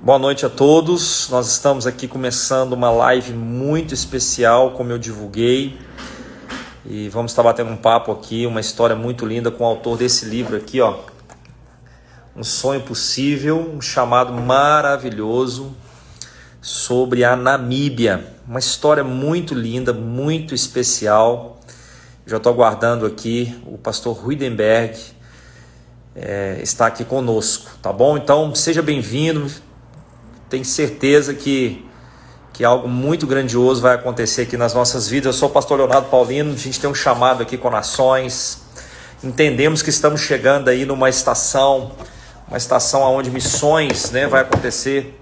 Boa noite a todos. Nós estamos aqui começando uma live muito especial, como eu divulguei, e vamos estar batendo um papo aqui, uma história muito linda com o autor desse livro aqui, ó. Um sonho possível, um chamado maravilhoso sobre a Namíbia. Uma história muito linda, muito especial. Já estou aguardando aqui o pastor Ruidenberg está aqui conosco, tá bom? Então seja bem-vindo. Tenho certeza que algo muito grandioso vai acontecer aqui nas nossas vidas. Eu sou o pastor Leonardo Paulino, a gente tem um chamado aqui com nações. Entendemos que estamos chegando aí numa estação onde missões, né, vai acontecer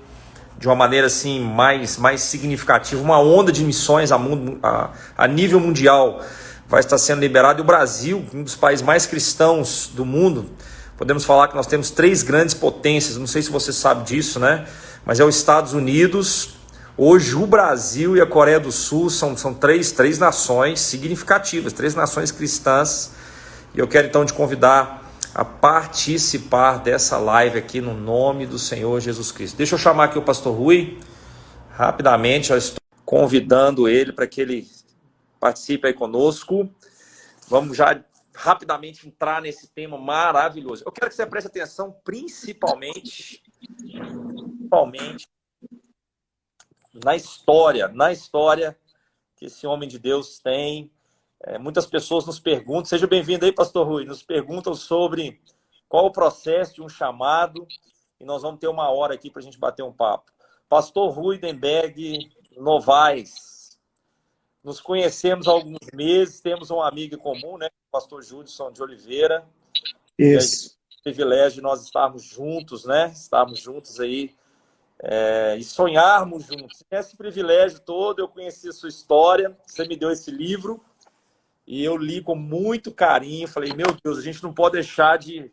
de uma maneira assim mais significativa. Uma onda de missões a nível mundial vai estar sendo liberada. E o Brasil, um dos países mais cristãos do mundo, podemos falar que nós temos três grandes potências. Não sei se você sabe disso, né? Mas é os Estados Unidos. Hoje o Brasil e a Coreia do Sul são três nações significativas, três nações cristãs. E eu quero então te convidar a participar dessa live aqui no nome do Senhor Jesus Cristo. Deixa eu chamar aqui o pastor Rui, rapidamente, eu estou convidando ele para que ele participe aí conosco. Vamos já rapidamente entrar nesse tema maravilhoso. Eu quero que você preste atenção principalmente na história que esse homem de Deus tem. Muitas pessoas nos perguntam, seja bem-vindo aí, pastor Rui, nos perguntam sobre qual o processo de um chamado, e nós vamos ter uma hora aqui para a gente bater um papo. Pastor Ruidenberg Novaes, nos conhecemos há alguns meses, temos um amigo em comum, né, o pastor Judson de Oliveira. Isso. E o privilégio de nós estarmos juntos, né, estarmos juntos aí, e sonharmos juntos. Esse privilégio todo, eu conheci a sua história, você me deu esse livro, e eu li com muito carinho. Falei, meu Deus, a gente não pode deixar de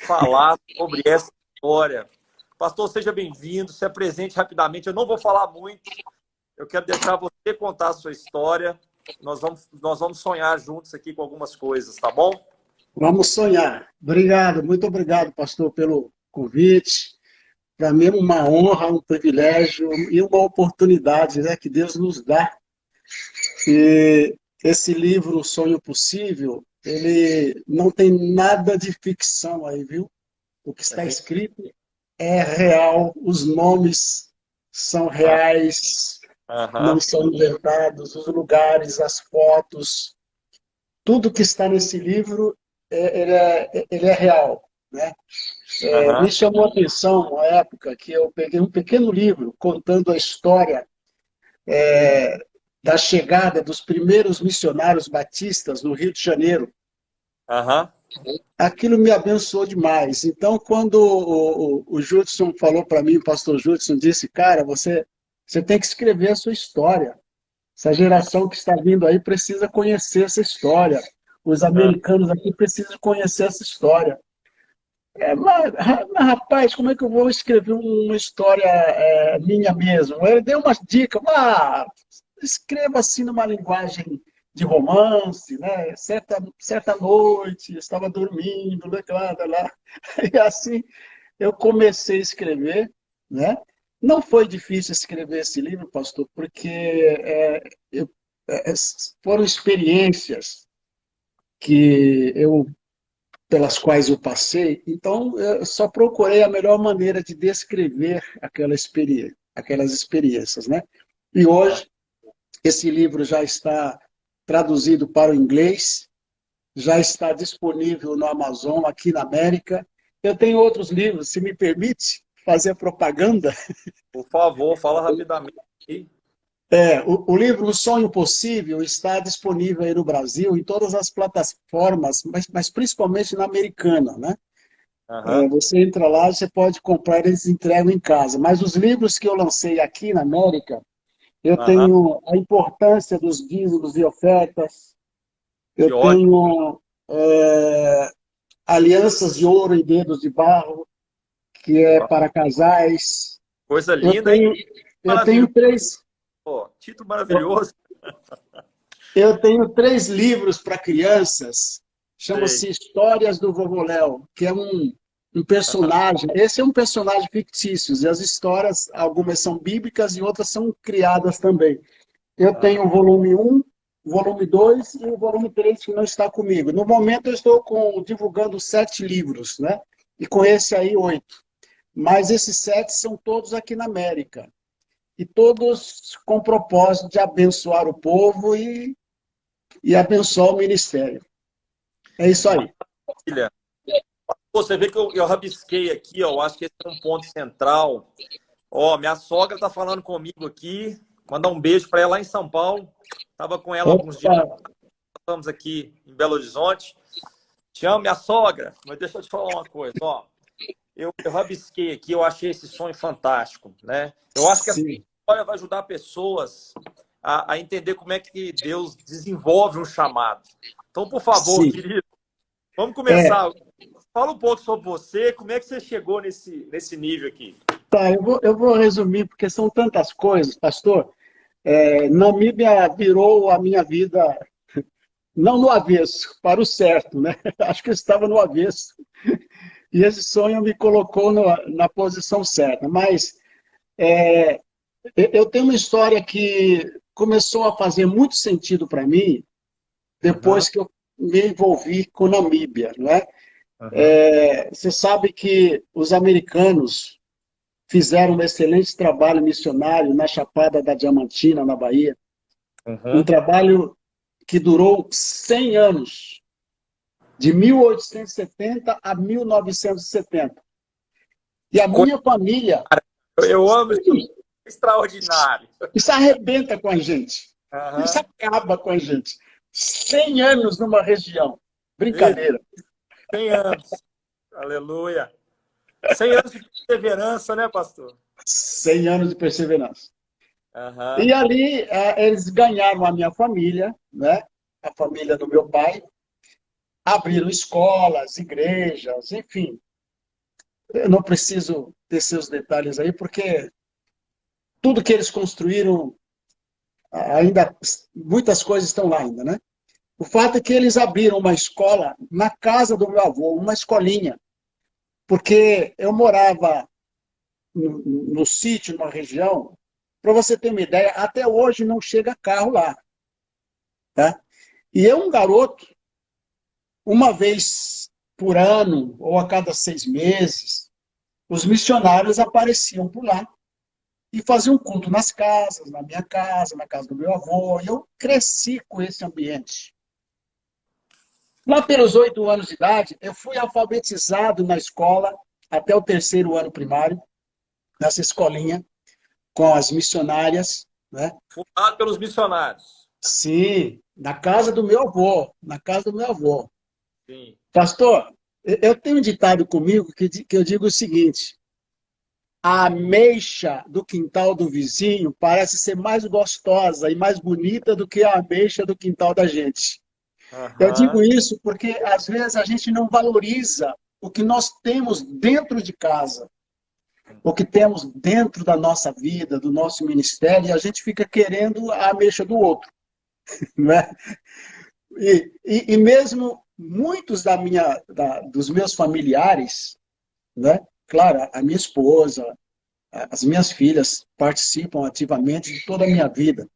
falar sobre essa história. Pastor, seja bem-vindo, se apresente rapidamente. Eu não vou falar muito, eu quero deixar você contar a sua história. Nós vamos sonhar juntos aqui com algumas coisas, tá bom? Vamos sonhar. Obrigado, muito obrigado, pastor, pelo convite. Para mim é uma honra, um privilégio e uma oportunidade, né, que Deus nos dá. E esse livro, O Sonho Possível, ele não tem nada de ficção aí, viu? O que está escrito é real, os nomes são reais, não são inventados, os lugares, as fotos, tudo que está nesse livro, ele é real, né? Me chamou a atenção uma época que eu peguei um pequeno livro contando a história da chegada dos primeiros missionários batistas no Rio de Janeiro. Aquilo me abençoou demais. Então, quando o Judson falou para mim, o pastor Judson disse, cara, você tem que escrever a sua história. Essa geração que está vindo aí precisa conhecer essa história. Os americanos aqui precisam conhecer essa história. Mas, rapaz, como é que eu vou escrever uma história minha mesmo? Ele deu umas dicas. Escreva assim numa linguagem de romance, né? Certa noite, eu estava dormindo, lá. E assim eu comecei a escrever, né? Não foi difícil escrever esse livro, pastor, porque foram experiências que pelas quais eu passei, então eu só procurei a melhor maneira de descrever aquelas experiências, né? E hoje esse livro já está traduzido para o inglês, já está disponível no Amazon, aqui na América. Eu tenho outros livros, se me permite fazer propaganda. Por favor, fala rapidamente. O livro O Sonho Possível está disponível aí no Brasil, em todas as plataformas, mas principalmente na americana, né? Você entra lá, você pode comprar, eles entregam em casa. Mas os livros que eu lancei aqui na América, eu tenho A Importância dos Dízimos e Ofertas, eu tenho Alianças de Ouro e Dedos de Barro, que é para casais. Coisa linda, hein? Eu tenho três... Título maravilhoso. Eu tenho 3 livros para crianças, chama-se Histórias do Vovô Léo, que é um um personagem. Esse é um personagem fictício, e as histórias, algumas são bíblicas e outras são criadas também. Eu tenho o volume 1, o volume 2 e o volume 3 que não está comigo. No momento eu estou divulgando 7 livros, né? E com esse aí 8. Mas esses 7 são todos aqui na América. E todos com o propósito de abençoar o povo e abençoar o ministério. É isso aí. Maravilha. Você vê que eu rabisquei aqui, ó, eu acho que esse é um ponto central. Ó, minha sogra está falando comigo aqui. Mandar um beijo para ela lá em São Paulo. Estava com ela alguns dias. Estamos aqui em Belo Horizonte. Te amo, minha sogra. Mas deixa eu te falar uma coisa, ó. Eu rabisquei aqui, eu achei esse sonho fantástico, né? Eu acho que essa história vai ajudar pessoas a entender como é que Deus desenvolve um chamado. Então, por favor, querido, vamos começar. Fala um pouco sobre você, como é que você chegou nesse nível aqui? Tá, eu vou resumir, porque são tantas coisas, pastor. Namíbia virou a minha vida, não no avesso, para o certo, né? Acho que eu estava no avesso. E esse sonho me colocou na posição certa. Mas eu tenho uma história que começou a fazer muito sentido para mim depois que eu me envolvi com Namíbia, não é? Você sabe que os americanos fizeram um excelente trabalho missionário na Chapada da Diamantina, na Bahia. Um trabalho que durou 100 anos, de 1870 a 1970. E a minha família... Eu amo isso. Extraordinário. Isso arrebenta com a gente. Isso acaba com a gente. 100 anos numa região. Brincadeira. 100 anos. Aleluia. 100 anos de perseverança, né, pastor? 100 anos de perseverança. E ali eles ganharam a minha família, né? A família do meu pai. Abriram escolas, igrejas, enfim. Eu não preciso descer os detalhes aí, porque tudo que eles construíram, ainda muitas coisas estão lá ainda, né? O fato é que eles abriram uma escola na casa do meu avô, uma escolinha, porque eu morava no sítio, numa região, para você ter uma ideia, até hoje não chega carro lá. Tá? E eu, um garoto, uma vez por ano, ou a cada 6 meses, os missionários apareciam por lá e faziam culto nas casas, na minha casa, na casa do meu avô. E eu cresci com esse ambiente. Lá pelos 8 anos de idade, eu fui alfabetizado na escola até o 3º ano primário, nessa escolinha, com as missionárias. Né? Fundado pelos missionários. Sim, na casa do meu avô, na casa do meu avô. Sim. Pastor, eu tenho um ditado comigo que eu digo o seguinte: a ameixa do quintal do vizinho parece ser mais gostosa e mais bonita do que a ameixa do quintal da gente. Eu digo isso porque, às vezes, a gente não valoriza o que nós temos dentro de casa, o que temos dentro da nossa vida, do nosso ministério, e a gente fica querendo a ameixa do outro. Né? E mesmo muitos dos meus familiares, né? Claro, a minha esposa, as minhas filhas participam ativamente de toda a minha vida.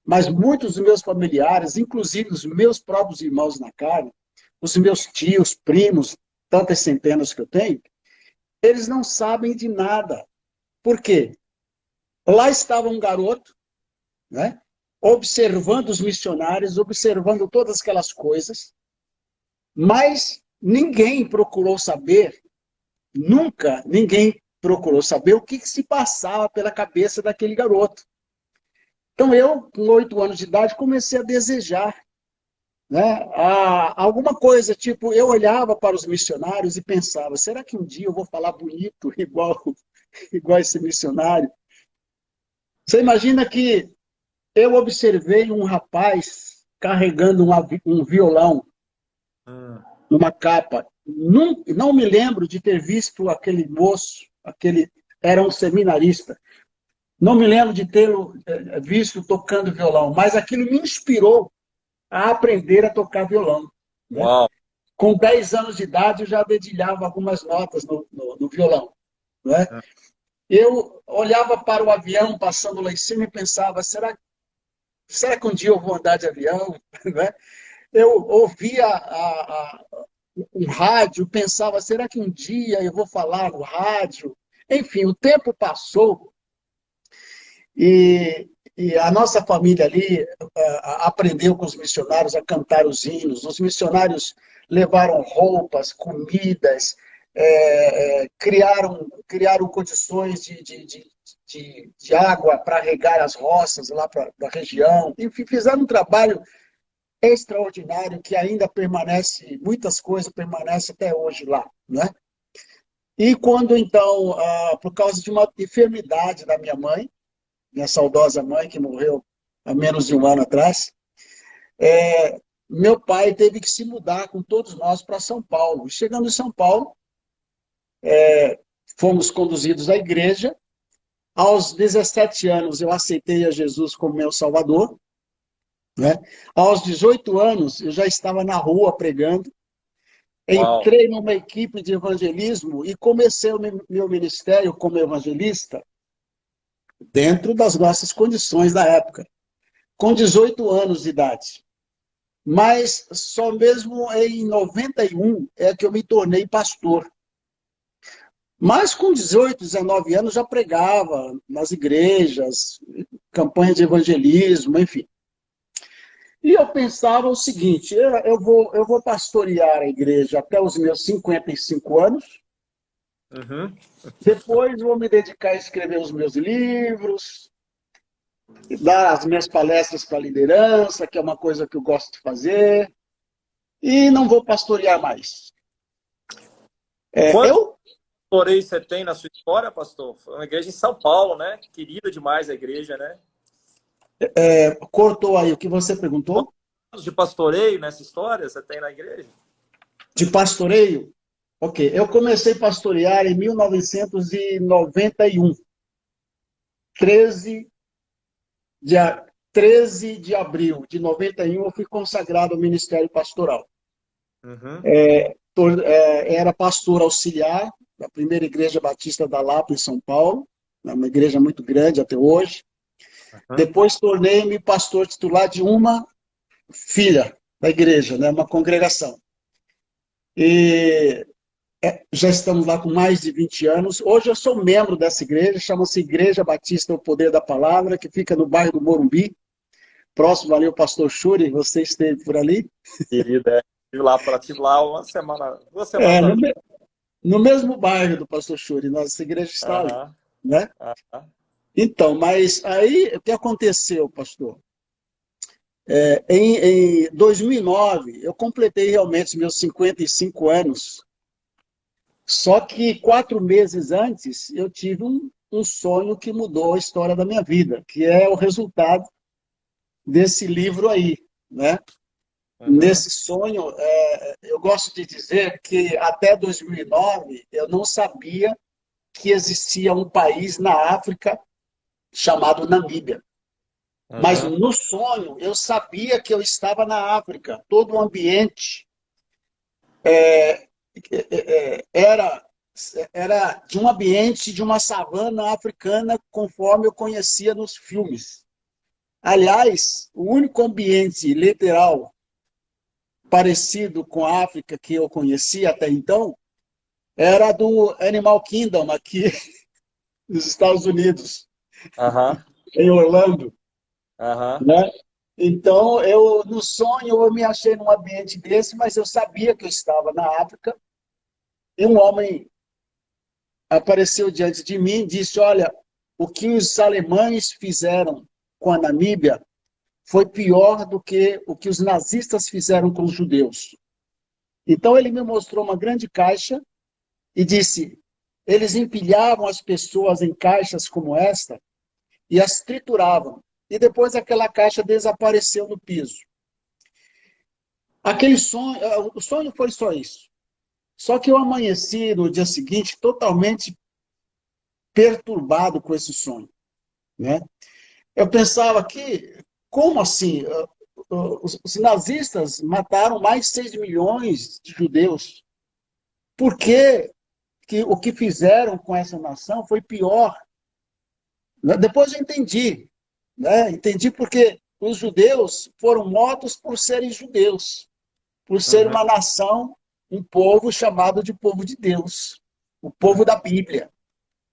Mas muitos dos meus familiares, inclusive os meus próprios irmãos na carne, os meus tios, primos, tantas centenas que eu tenho, eles não sabem de nada. Por quê? Lá estava um garoto, né, observando os missionários, observando todas aquelas coisas, mas ninguém procurou saber, nunca ninguém procurou saber o que se passava pela cabeça daquele garoto. Então eu, com 8 anos de idade, comecei a desejar, né, alguma coisa, tipo, eu olhava para os missionários e pensava, será que um dia eu vou falar bonito igual esse missionário? Você imagina que eu observei um rapaz carregando um violão numa capa. Não me lembro de ter visto aquele moço, era um seminarista. Não me lembro de tê-lo visto tocando violão, mas aquilo me inspirou a aprender a tocar violão. Né? Uau. Com 10 anos de idade, eu já dedilhava algumas notas no violão. Né? Eu olhava para o avião passando lá em cima e pensava, será que um dia eu vou andar de avião? Né? Eu ouvia um rádio, pensava, será que um dia eu vou falar no rádio? Enfim, o tempo passou e a nossa família ali aprendeu com os missionários a cantar os hinos. Os missionários levaram roupas, comidas, criaram condições de água para regar as roças lá da região. Enfim, fizeram um trabalho extraordinário que ainda permanece, muitas coisas permanecem até hoje lá, né? E quando, então, por causa de uma enfermidade da minha saudosa mãe, que morreu há menos de um ano atrás, meu pai teve que se mudar com todos nós para São Paulo. Chegando em São Paulo, fomos conduzidos à igreja. Aos 17 anos, eu aceitei a Jesus como meu Salvador. Né? Aos 18 anos, eu já estava na rua pregando. Uau. Entrei numa equipe de evangelismo e comecei o meu ministério como evangelista dentro das nossas condições da época, com 18 anos de idade. Mas só mesmo em 91 é que eu me tornei pastor. Mas com 18, 19 anos já pregava nas igrejas, campanha de evangelismo, enfim. E eu pensava o seguinte, eu vou pastorear a igreja até os meus 55 anos, depois vou me dedicar a escrever os meus livros, dar as minhas palestras para a liderança, que é uma coisa que eu gosto de fazer, e não vou pastorear mais. Quantos pastores você tem na sua história, pastor? Foi uma igreja em São Paulo, né? Querida demais a igreja, né? Cortou aí o que você perguntou? Quantos anos de pastoreio nessa história você tem na igreja? De pastoreio? Ok, eu comecei a pastorear em 1991. 13 de abril de 91, eu fui consagrado ao ministério pastoral. Era pastor auxiliar da primeira igreja batista da Lapa, em São Paulo, uma igreja muito grande até hoje. Depois tornei-me pastor titular de uma filha da igreja, né, uma congregação. E já estamos lá com mais de 20 anos. Hoje eu sou membro dessa igreja, chama-se Igreja Batista O Poder da Palavra, que fica no bairro do Morumbi, próximo ali o pastor Shuri, você esteve por ali? Querida, estive lá uma semana, 2 semanas atrás. No mesmo bairro do pastor Shuri, nossa igreja está ali, né? Então, mas aí, o que aconteceu, pastor? Em 2009, eu completei realmente os meus 55 anos, só que 4 meses antes, eu tive um sonho que mudou a história da minha vida, que é o resultado desse livro aí, né? Nesse sonho, eu gosto de dizer que até 2009 eu não sabia que existia um país na África chamado Namíbia. Mas no sonho eu sabia que eu estava na África. Todo o ambiente era de um ambiente de uma savana africana, conforme eu conhecia nos filmes. Aliás, o único ambiente literal parecido com a África que eu conhecia até então era do Animal Kingdom, aqui nos Estados Unidos, em Orlando. Né? Então, no sonho, eu me achei num ambiente desse, mas eu sabia que eu estava na África, e um homem apareceu diante de mim e disse, olha, o que os alemães fizeram com a Namíbia foi pior do que o que os nazistas fizeram com os judeus. Então ele me mostrou uma grande caixa e disse, eles empilhavam as pessoas em caixas como esta e as trituravam. E depois aquela caixa desapareceu no piso. Aquele sonho, o sonho foi só isso. Só que eu amanheci no dia seguinte totalmente perturbado com esse sonho, né? Eu pensava que, como assim? os nazistas mataram mais de 6 milhões de judeus. Por que o que fizeram com essa nação foi pior? Depois eu entendi, né? Entendi porque os judeus foram mortos por serem judeus, por ser Uhum. uma nação, um povo chamado de povo de Deus, o povo da Bíblia.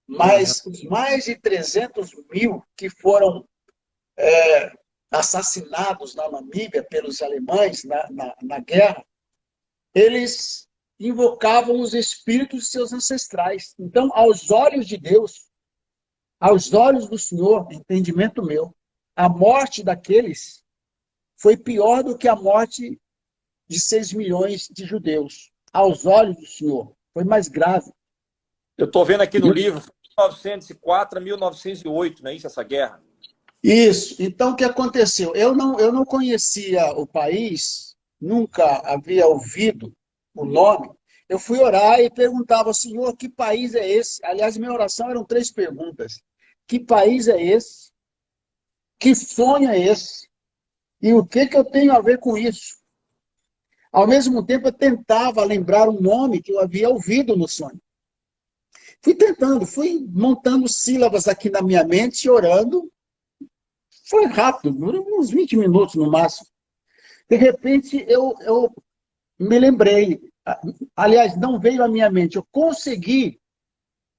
Uhum. Mas os mais de 300 mil que foram assassinados na Namíbia pelos alemães na guerra, eles invocavam os espíritos de seus ancestrais. Então, aos olhos de Deus, aos olhos do Senhor, entendimento meu, a morte daqueles foi pior do que a morte de 6 milhões de judeus. Aos olhos do Senhor, foi mais grave. Eu estou vendo aqui no livro, 1904 a 1908, não é isso, essa guerra? Isso. Então, o que aconteceu? Eu não conhecia o país, nunca havia ouvido o nome. Eu fui orar e perguntava, Senhor, que país é esse? Aliás, minha oração eram 3 perguntas. Que país é esse? Que sonho é esse? E o que eu tenho a ver com isso? Ao mesmo tempo, eu tentava lembrar um nome que eu havia ouvido no sonho. Fui tentando, fui montando sílabas aqui na minha mente, orando. Foi rápido, durou uns 20 minutos no máximo. De repente, eu me lembrei. Aliás, não veio à minha mente. Eu consegui,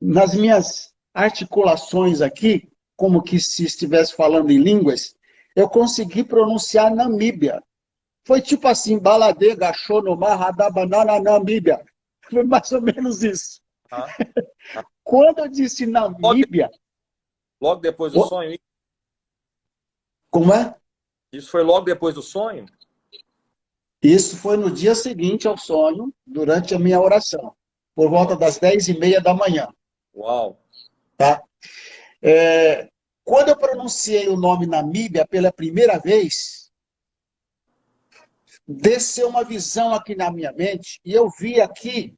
nas minhas articulações aqui, como que se estivesse falando em línguas, eu consegui pronunciar Namíbia. Foi tipo assim, Baladê, Gachô, Nomar, Radabanana, Namíbia. Foi mais ou menos isso. Ah. Quando eu disse Logo, Namíbia, logo depois do sonho? como é? Isso foi logo depois do sonho? Isso foi no dia seguinte ao sonho, durante a minha oração, por volta das 10h30 da manhã. Uau! Tá? Quando eu pronunciei o nome Namíbia pela primeira vez, desceu uma visão aqui na minha mente e eu vi aqui,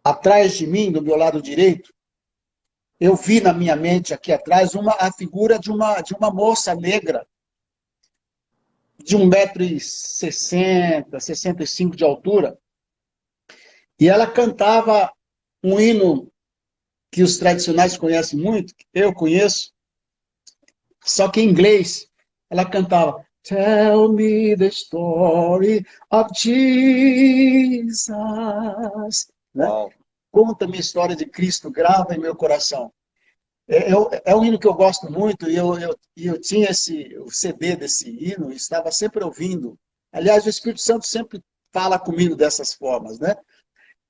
atrás de mim, do meu lado direito, eu vi na minha mente aqui atrás a figura de uma moça negra, de 1,60 m, 65 de altura, e ela cantava um hino que os tradicionais conhecem muito, eu conheço, só que em inglês. Ela cantava Tell me the story of Jesus. Né? Uau! Conta-me a história de Cristo, grava em meu coração. É um hino que eu gosto muito e eu tinha o CD desse hino e estava sempre ouvindo. Aliás, o Espírito Santo sempre fala comigo dessas formas, né?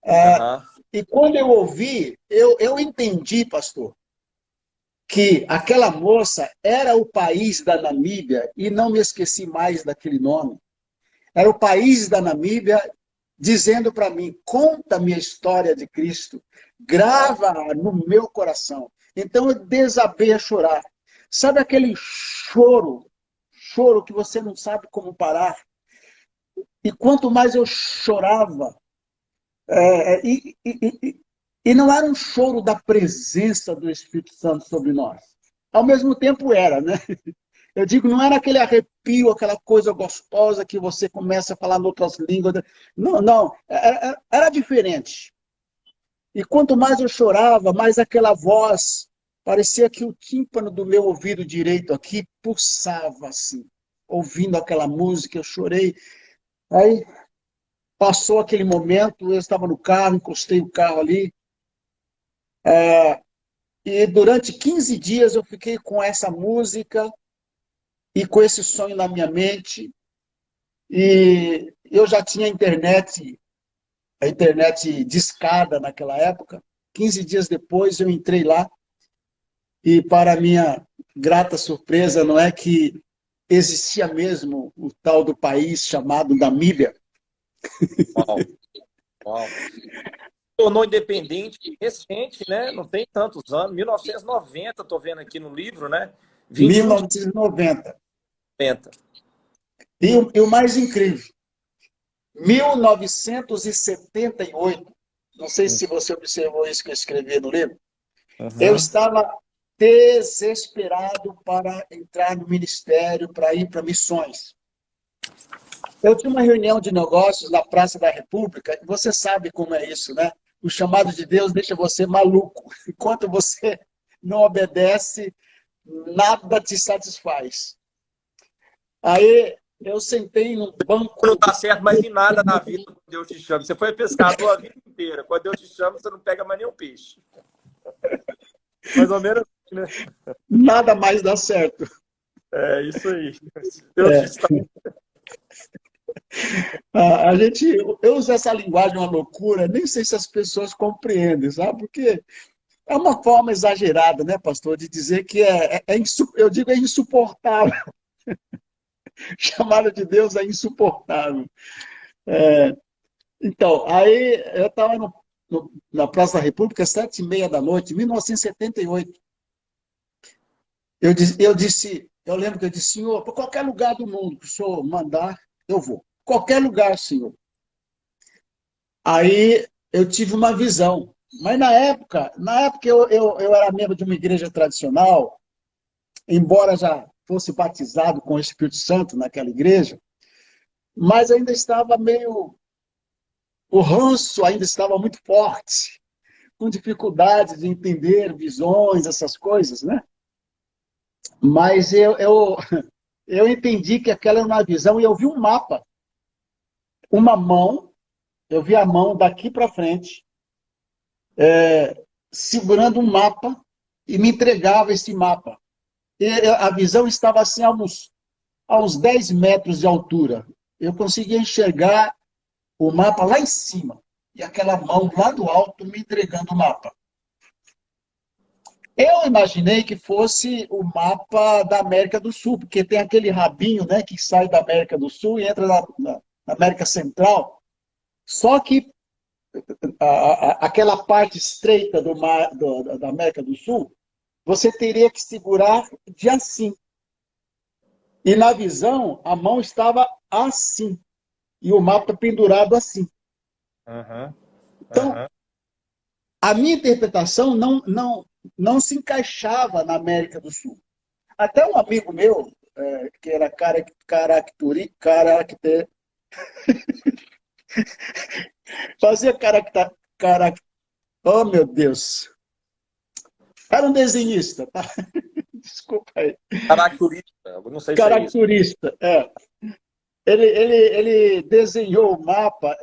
Aham. E quando eu ouvi, eu entendi, pastor, que aquela moça era o país da Namíbia, e não me esqueci mais daquele nome. Era o país da Namíbia dizendo para mim, conta-me a história de Cristo, Uau! grava no meu coração. Então eu desabei a chorar. Sabe aquele choro que você não sabe como parar? E quanto mais eu chorava, e não era um choro da presença do Espírito Santo sobre nós. Ao mesmo tempo era, né? Eu digo, não era aquele arrepio, aquela coisa gostosa que você começa a falar em outras línguas. Não, não, era diferente. E quanto mais eu chorava, mais aquela voz, parecia que o tímpano do meu ouvido direito aqui pulsava assim, ouvindo aquela música, eu chorei. Aí passou aquele momento, eu estava no carro, encostei o carro ali, e durante 15 dias eu fiquei com essa música e com esse sonho na minha mente. E eu já tinha a internet discada naquela época. 15 dias depois eu entrei lá e, para minha grata surpresa, não é que existia mesmo o tal do país chamado Namíbia. Uau! Uau! Tornou independente recente, né? Não tem tantos anos, 1990, estou vendo aqui no livro, né? 21 de 1990. 90. E o mais incrível, 1978, não sei se você observou isso que eu escrevi no livro, eu Uhum. estava desesperado para entrar no ministério, para ir para missões. Eu tinha uma reunião de negócios na Praça da República, e você sabe como é isso, né? O chamado de Deus deixa você maluco. Enquanto você não obedece, nada te satisfaz. Aí eu sentei num banco. Não está certo mais em nada na vida quando Deus te chama. Você foi pescador a vida inteira. Quando Deus te chama, você não pega mais nenhum peixe. Mais ou menos assim, né? Nada mais dá certo. É isso aí. Deus te está. Eu uso essa linguagem, uma loucura, nem sei se as pessoas compreendem, sabe? Porque é uma forma exagerada, né, pastor, de dizer que eu digo é insuportável. Chamada de Deus é insuportável. Então, aí eu estava na Praça da República, 7h30 da noite, em 1978. Eu lembro que eu disse, Senhor, para qualquer lugar do mundo que o Senhor mandar, eu vou. Qualquer lugar, Senhor. Aí eu tive uma visão. Mas na época eu era membro de uma igreja tradicional, embora já fosse batizado com o Espírito Santo naquela igreja, mas ainda estava o ranço ainda estava muito forte, com dificuldade de entender visões, essas coisas, né? Mas eu entendi que aquela era uma visão e eu vi um mapa, uma mão, eu vi a mão daqui para frente, segurando um mapa e me entregava esse mapa. E a visão estava assim a uns 10 metros de altura. Eu conseguia enxergar o mapa lá em cima e aquela mão lá do alto me entregando o mapa. Eu imaginei que fosse o mapa da América do Sul, porque tem aquele rabinho, né, que sai da América do Sul e entra na América Central. Só que aquela parte estreita da América do Sul, você teria que segurar de assim. E na visão, a mão estava assim. E o mapa pendurado assim. Então, a minha interpretação não se encaixava na América do Sul. Até um amigo meu, que era fazia oh, meu Deus. Era um desenhista, tá? Desculpa aí. Caracturista, não sei se é isso. Caracturista, Ele desenhou o mapa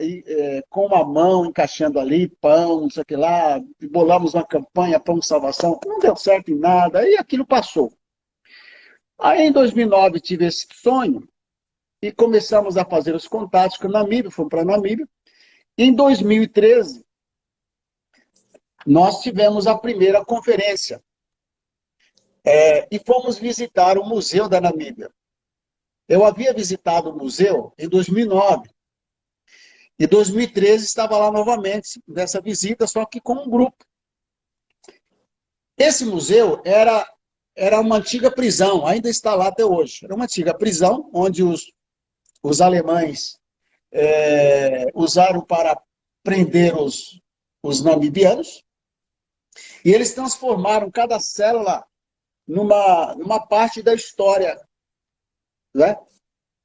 com uma mão encaixando ali, pão, não sei o que lá, bolamos uma campanha, pão de salvação, não deu certo em nada, aí aquilo passou. Aí em 2009 tive esse sonho e começamos a fazer os contatos com a Namíbia, fomos para a Namíbia. Em 2013, nós tivemos a primeira conferência e fomos visitar o Museu da Namíbia. Eu havia visitado o museu em 2009. Em 2013 estava lá novamente nessa visita, só que com um grupo. Esse museu era uma antiga prisão, ainda está lá até hoje. Era uma antiga prisão onde os alemães usaram para prender os namibianos. E eles transformaram cada célula numa parte da história, né?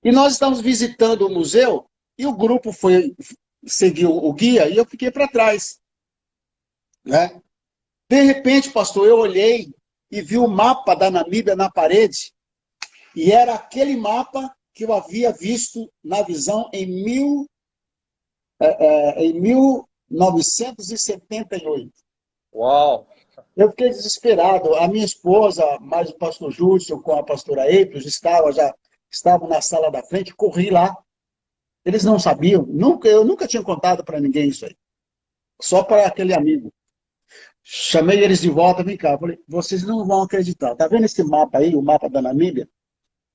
E nós estávamos visitando o museu e o grupo seguiu o guia e eu fiquei para trás, né? De repente, pastor, eu olhei e vi o mapa da Namíbia na parede e era aquele mapa que eu havia visto na visão em 1978. Uau! Eu fiquei desesperado. A minha esposa, mais o pastor Júlio com a pastora Eiros, estavam na sala da frente, corri lá. Eles não sabiam, eu nunca tinha contado para ninguém isso aí. Só para aquele amigo. Chamei eles de volta, vem cá. Falei, vocês não vão acreditar. Tá vendo esse mapa aí, o mapa da Namíbia?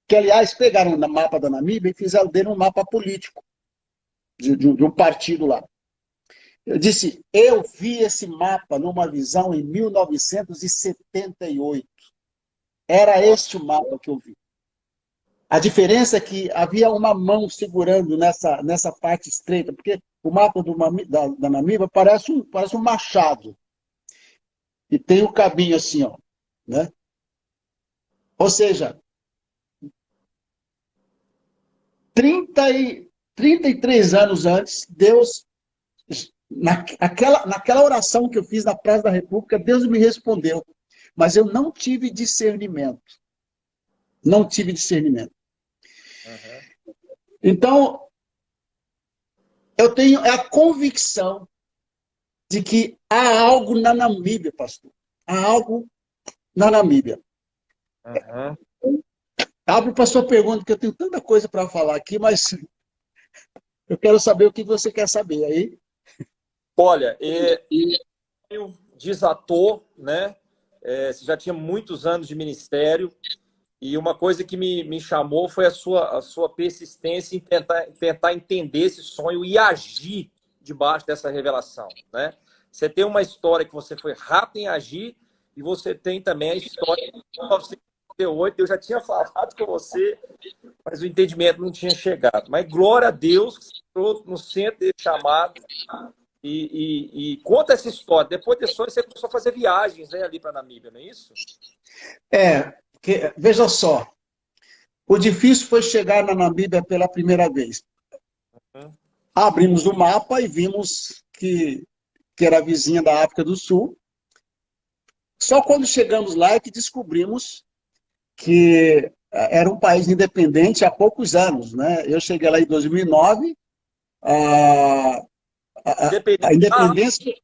Que, aliás, pegaram o mapa da Namíbia e fizeram dele um mapa político de um partido lá. Eu disse, eu vi esse mapa numa visão em 1978. Era este o mapa que eu vi. A diferença é que havia uma mão segurando nessa parte estreita, porque o mapa da Namíbia parece um machado. E tem o cabinho assim, ó. né? Ou seja, 33 anos antes, Deus, naquela oração que eu fiz na Praça da República, Deus me respondeu. Mas eu não tive discernimento. Não tive discernimento. Uhum. Então, eu tenho a convicção de que há algo na Namíbia, pastor. Há algo na Namíbia. Uhum. Abro para a sua pergunta, que eu tenho tanta coisa para falar aqui, mas eu quero saber o que você quer saber aí. Olha, desatou, né? Você já tinha muitos anos de ministério e uma coisa que me chamou foi a sua persistência em tentar entender esse sonho e agir debaixo dessa revelação, né? Você tem uma história que você foi rápido em agir e você tem também a história de 1958. Eu já tinha falado com você, mas o entendimento não tinha chegado. Mas glória a Deus que você entrou no centro desse chamado e conta essa história. Depois desse sonho, você começou a fazer viagens, né, ali para a Namíbia, não é isso? Veja só, o difícil foi chegar na Namíbia pela primeira vez. Uhum. Abrimos o mapa e vimos que era vizinha da África do Sul. Só quando chegamos lá é que descobrimos que era um país independente há poucos anos, né? Eu cheguei lá em 2009, a, a Independente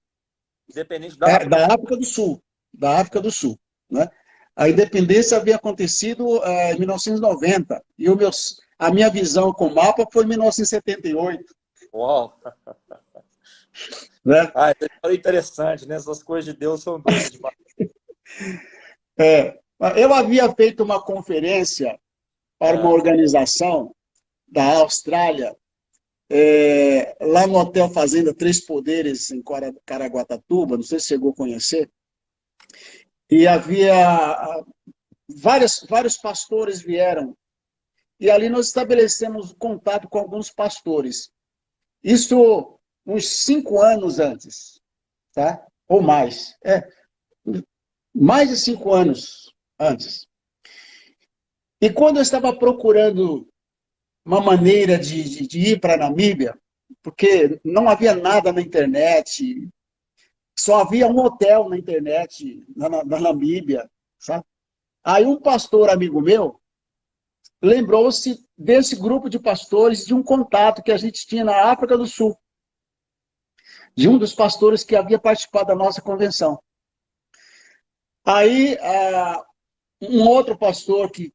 independência da África do da Sul. África do Sul, da África do Sul, né? A independência havia acontecido em 1990 e a minha visão com o mapa foi em 1978, Uau! né? Ah, é interessante, né? Essas coisas de Deus são doidas demais. Eu havia feito uma conferência para uma Ah, organização da Austrália, lá no Hotel Fazenda Três Poderes, em Caraguatatuba, não sei se chegou a conhecer, e havia vários pastores vieram, e ali nós estabelecemos contato com alguns pastores. Isso uns 5 anos antes, tá? Ou mais. Mais de 5 anos antes. E quando eu estava procurando uma maneira de ir para a Namíbia, porque não havia nada na internet, só havia um hotel na internet, na Namíbia, sabe? Aí um pastor amigo meu lembrou-se desse grupo de pastores, de um contato que a gente tinha na África do Sul, de um dos pastores que havia participado da nossa convenção. Aí, um outro pastor que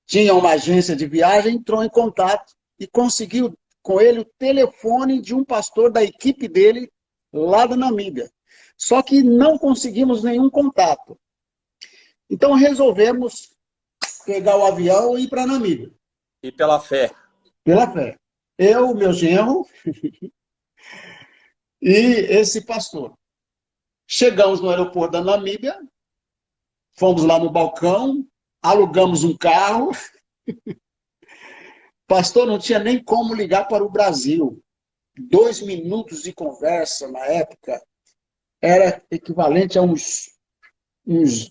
tinha uma agência de viagem entrou em contato e conseguiu com ele o telefone de um pastor da equipe dele lá da Namíbia. Só que não conseguimos nenhum contato. Então resolvemos pegar o avião e ir para a Namíbia. e pela fé. Pela fé. Eu, meu genro e esse pastor. Chegamos no aeroporto da Namíbia, fomos lá no balcão, alugamos um carro. Pastor, não tinha nem como ligar para o Brasil. 2 minutos de conversa na época era equivalente a uns $5.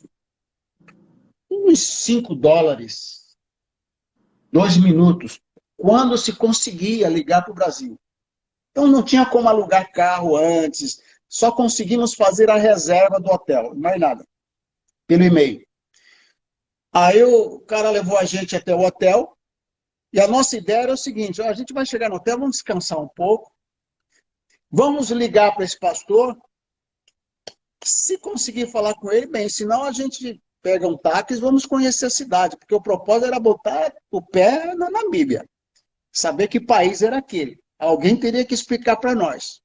2 minutos. Quando se conseguia ligar para o Brasil. Então não tinha como alugar carro antes, só conseguimos fazer a reserva do hotel, mais nada, pelo e-mail. Aí o cara levou a gente até o hotel, e a nossa ideia era o seguinte: a gente vai chegar no hotel, vamos descansar um pouco, vamos ligar para esse pastor, se conseguir falar com ele, bem, senão a gente pega um táxi e vamos conhecer a cidade, porque o propósito era botar o pé na Namíbia, saber que país era aquele. Alguém teria que explicar para nós.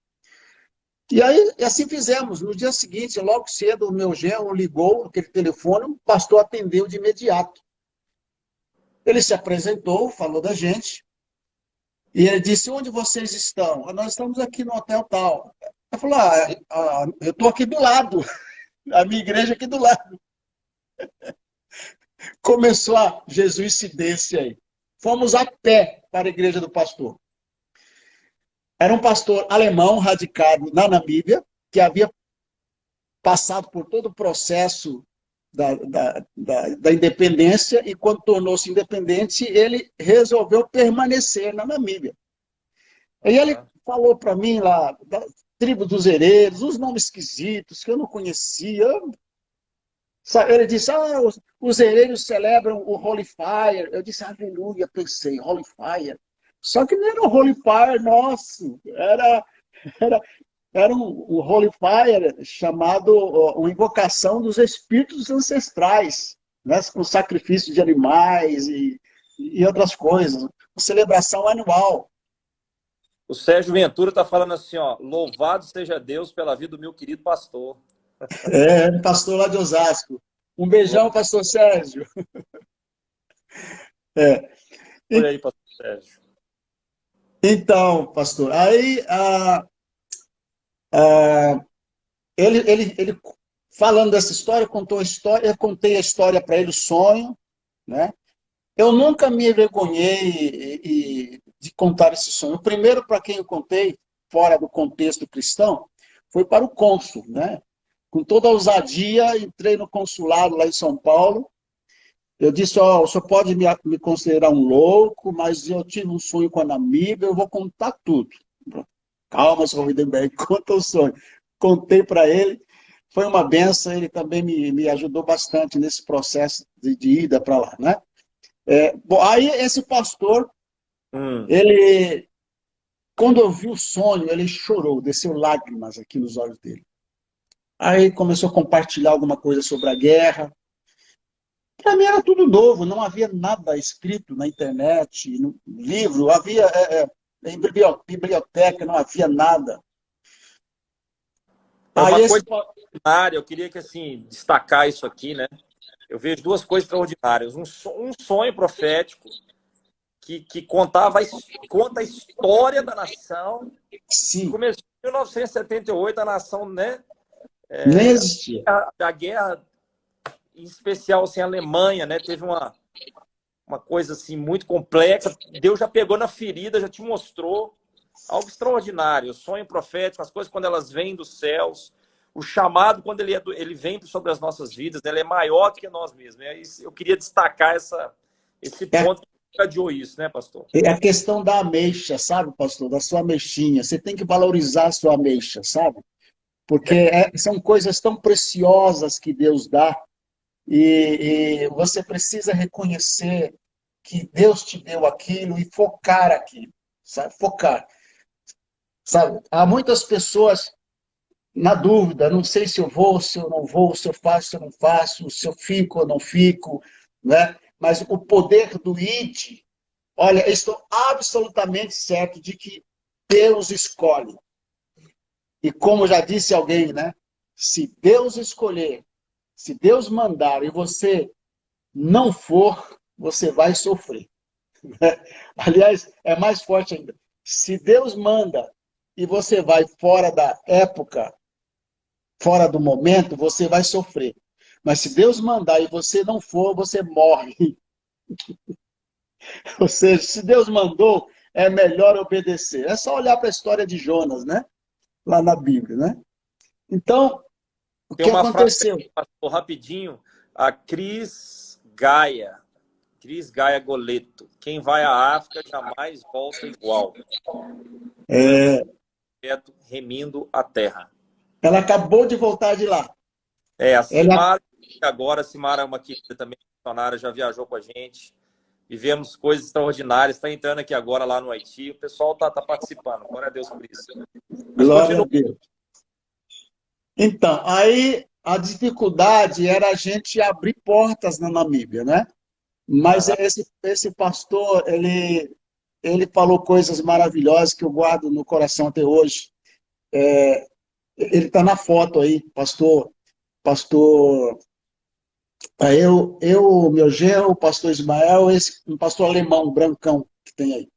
E aí, assim fizemos. No dia seguinte, logo cedo, o meu genro ligou aquele telefone, o pastor atendeu de imediato. Ele se apresentou, falou da gente, e ele disse: onde vocês estão? Nós estamos aqui no hotel tal. Eu falei: eu estou aqui do lado, a minha igreja aqui do lado. Começou a jesuicidência aí. Fomos a pé para a igreja do pastor. Era um pastor alemão radicado na Namíbia, que havia passado por todo o processo da independência, e quando tornou-se independente, ele resolveu permanecer na Namíbia. Aí ele falou para mim lá, da tribo dos Hereros, uns nomes esquisitos que eu não conhecia. Ele disse, os Hereros celebram o Holy Fire. Eu disse, aleluia, pensei, Holy Fire. Só que não era o Holy Fire nosso, era, era um Holy Fire chamado uma invocação dos espíritos ancestrais, né, com sacrifício de animais e outras coisas, uma celebração anual. O Sérgio Ventura está falando assim, ó, louvado seja Deus pela vida do meu querido pastor. Pastor lá de Osasco. Um beijão, pastor Sérgio. Olha aí, pastor Sérgio. Então, pastor, aí ele falando dessa história, contou a história, eu contei a história para ele, o sonho, né? Eu nunca me envergonhei de contar esse sonho. O primeiro para quem eu contei, fora do contexto cristão, foi para o cônsul, né? Com toda a ousadia, entrei no consulado lá em São Paulo. Eu disse, o senhor pode me considerar um louco, mas eu tive um sonho com a Namíbia, eu vou contar tudo. Calma, senhor Wiedenberg, conta o sonho. Contei para ele, foi uma benção, ele também me ajudou bastante nesse processo de ida para lá, né? Bom, aí esse pastor, ele, quando eu vi o sonho, ele chorou, desceu lágrimas aqui nos olhos dele. Aí começou a compartilhar alguma coisa sobre a guerra. Para mim era tudo novo, não havia nada escrito na internet, no livro, havia em biblioteca, não havia nada. É uma coisa extraordinária, eu queria que, assim, destacar isso aqui, né? Eu vejo duas coisas extraordinárias. Um sonho profético que conta a história da nação. Sim. Começou em 1978, a nação, né? Nem existia. A guerra, em especial, assim, a Alemanha, né? Teve uma coisa assim muito complexa. Deus já pegou na ferida, já te mostrou algo extraordinário. O sonho profético, as coisas quando elas vêm dos céus, o chamado quando ele vem sobre as nossas vidas, né? Ele é maior do que nós mesmos. Né? Eu queria destacar esse ponto que adiou isso, né, pastor? É a questão da ameixa, sabe, pastor? Da sua ameixinha. Você tem que valorizar a sua ameixa, sabe? Porque são coisas tão preciosas que Deus dá e você precisa reconhecer que Deus te deu aquilo e focar aquilo, sabe? Focar. Sabe? Há muitas pessoas na dúvida, não sei se eu vou, se eu não vou, se eu faço, se eu não faço, se eu fico ou não fico, né? Mas o poder do id, olha, eu estou absolutamente certo de que Deus escolhe. E como já disse alguém, né? Se Deus escolher, se Deus mandar e você não for, você vai sofrer. Aliás, é mais forte ainda. Se Deus manda e você vai fora da época, fora do momento, você vai sofrer. Mas se Deus mandar e você não for, você morre. Ou seja, se Deus mandou, é melhor obedecer. É só olhar para a história de Jonas, né? Lá na Bíblia, né? Então, o que aconteceu? Frase, rapidinho, a Cris Gaia Goleto. Quem vai à África jamais volta igual. Remindo a terra. Ela acabou de voltar de lá. A Simara, agora, a Simara é uma querida também, funcionária, já viajou com a gente. Vivemos coisas extraordinárias, está entrando aqui agora lá no Haiti. O pessoal está participando. Glória a Deus por isso. Mas glória a Deus. Então, aí a dificuldade era a gente abrir portas na Namíbia, né? Mas esse pastor, ele falou coisas maravilhosas que eu guardo no coração até hoje. Ele está na foto aí, pastor, meu genro, o pastor Ismael, um pastor alemão, brancão, que tem aí.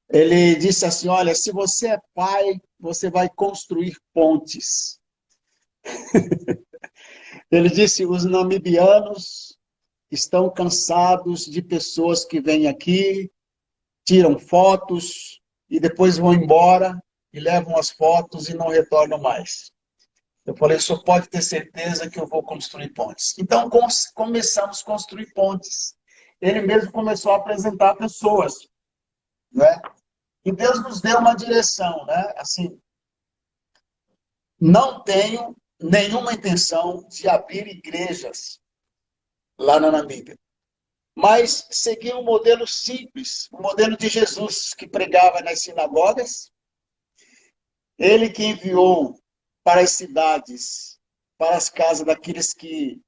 Ele disse assim, olha, se você é pai, você vai construir pontes. Ele disse, os namibianos estão cansados de pessoas que vêm aqui, tiram fotos e depois vão embora e levam as fotos e não retornam mais. Eu falei, o senhor pode ter certeza que eu vou construir pontes. Então, começamos a construir pontes. Ele mesmo começou a apresentar pessoas, né? E Deus nos deu uma direção, né? Assim, não tenho nenhuma intenção de abrir igrejas lá na Namíbia, mas segui um modelo simples, o modelo de Jesus, que pregava nas sinagogas, ele que enviou para as cidades, para as casas daqueles que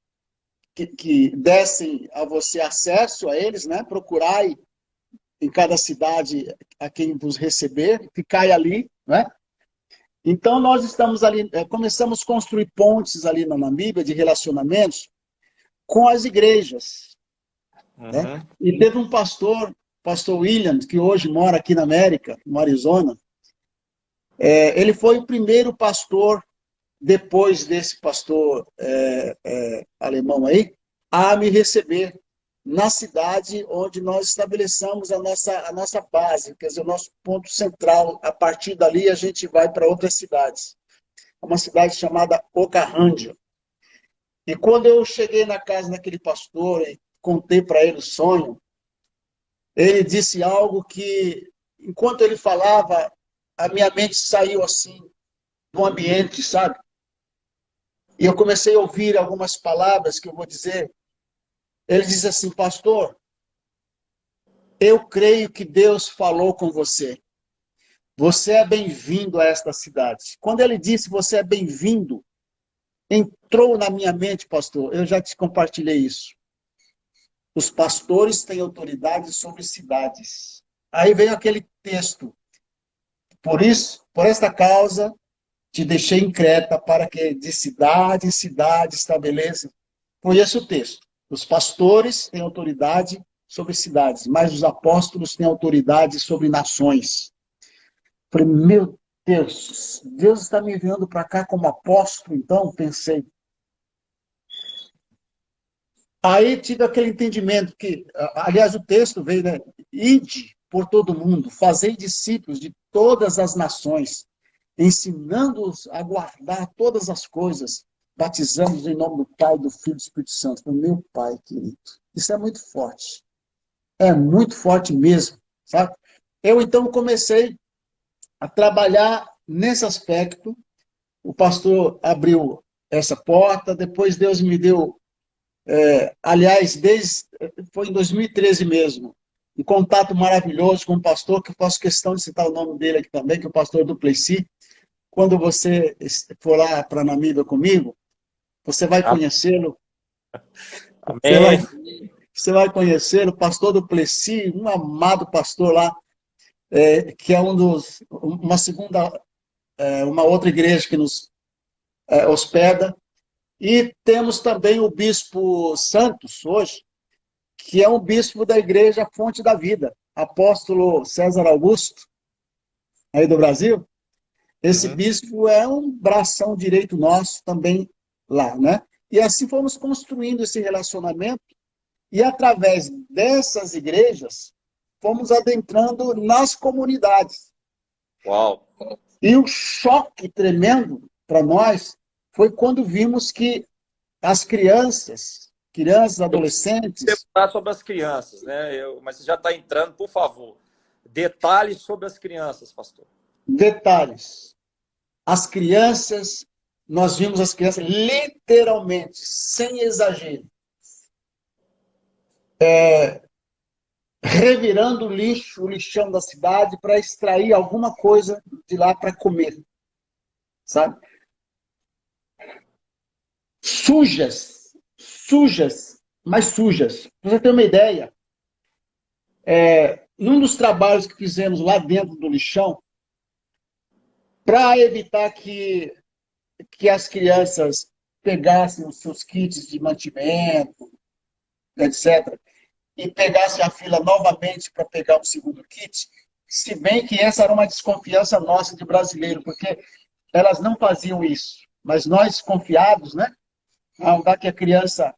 dessem a você acesso a eles, né? Procurai em cada cidade a quem vos receber, ficai ali, né? Então, nós estamos ali, começamos a construir pontes ali na Namíbia de relacionamentos com as igrejas, né? Uhum. E teve um pastor Williams, que hoje mora aqui na América, no Arizona. Ele foi o primeiro pastor, depois desse pastor alemão aí, a me receber na cidade onde nós estabelecemos a nossa base, quer dizer, o nosso ponto central. A partir dali, a gente vai para outras cidades. Uma cidade chamada Okahandja. E quando eu cheguei na casa daquele pastor e contei para ele o sonho, ele disse algo que, enquanto ele falava, a minha mente saiu assim, do ambiente, sabe? E eu comecei a ouvir algumas palavras que eu vou dizer. Ele diz assim, pastor, eu creio que Deus falou com você. Você é bem-vindo a esta cidade. Quando ele disse você é bem-vindo, entrou na minha mente, pastor, eu já te compartilhei isso. Os pastores têm autoridade sobre cidades. Aí veio aquele texto. Por isso, por esta causa, te deixei em Creta para que de cidade em cidade estabeleça. Foi esse o texto. Os pastores têm autoridade sobre cidades, mas os apóstolos têm autoridade sobre nações. Falei, meu Deus, Deus está me enviando para cá como apóstolo, então, pensei. Aí tive aquele entendimento que, aliás, o texto veio, né? Ide por todo mundo, fazei discípulos de todas as nações, ensinando-os a guardar todas as coisas, batizando-os em nome do Pai, do Filho e do Espírito Santo. Meu Pai querido, isso é muito forte. É muito forte mesmo, sabe? Eu, então, comecei a trabalhar nesse aspecto. O pastor abriu essa porta, depois Deus me deu, aliás, foi em 2013 mesmo, um contato maravilhoso com um pastor, que eu faço questão de citar o nome dele aqui também, que é o pastor do Plessis. Quando você for lá para Namíbia comigo, você vai conhecê-lo. Você vai, Amém. você vai conhecer o pastor do Plessis, um amado pastor lá, que é uma outra igreja que nos hospeda. E temos também o bispo Santos, hoje, que é um bispo da igreja Fonte da Vida, apóstolo César Augusto, aí do Brasil. Esse Uhum. bispo é um bração direito nosso também lá, né? E assim fomos construindo esse relacionamento e através dessas igrejas fomos adentrando nas comunidades. Uau. E o choque tremendo para nós foi quando vimos que as crianças, Eu preciso adolescentes, perguntar sobre as crianças, né? Mas você já está entrando, por favor. Detalhes sobre as crianças, pastor. detalhes, as crianças, nós vimos as crianças literalmente, sem exagero, revirando o lixo, o lixão da cidade, para extrair alguma coisa de lá para comer, sabe? Sujas, sujas, mas sujas. Para você ter uma ideia, num dos trabalhos que fizemos lá dentro do lixão, para evitar que as crianças pegassem os seus kits de mantimento, etc., e pegassem a fila novamente para pegar o segundo kit, se bem que essa era uma desconfiança nossa de brasileiro, porque elas não faziam isso. Mas nós, confiados, né? Dá que a criança...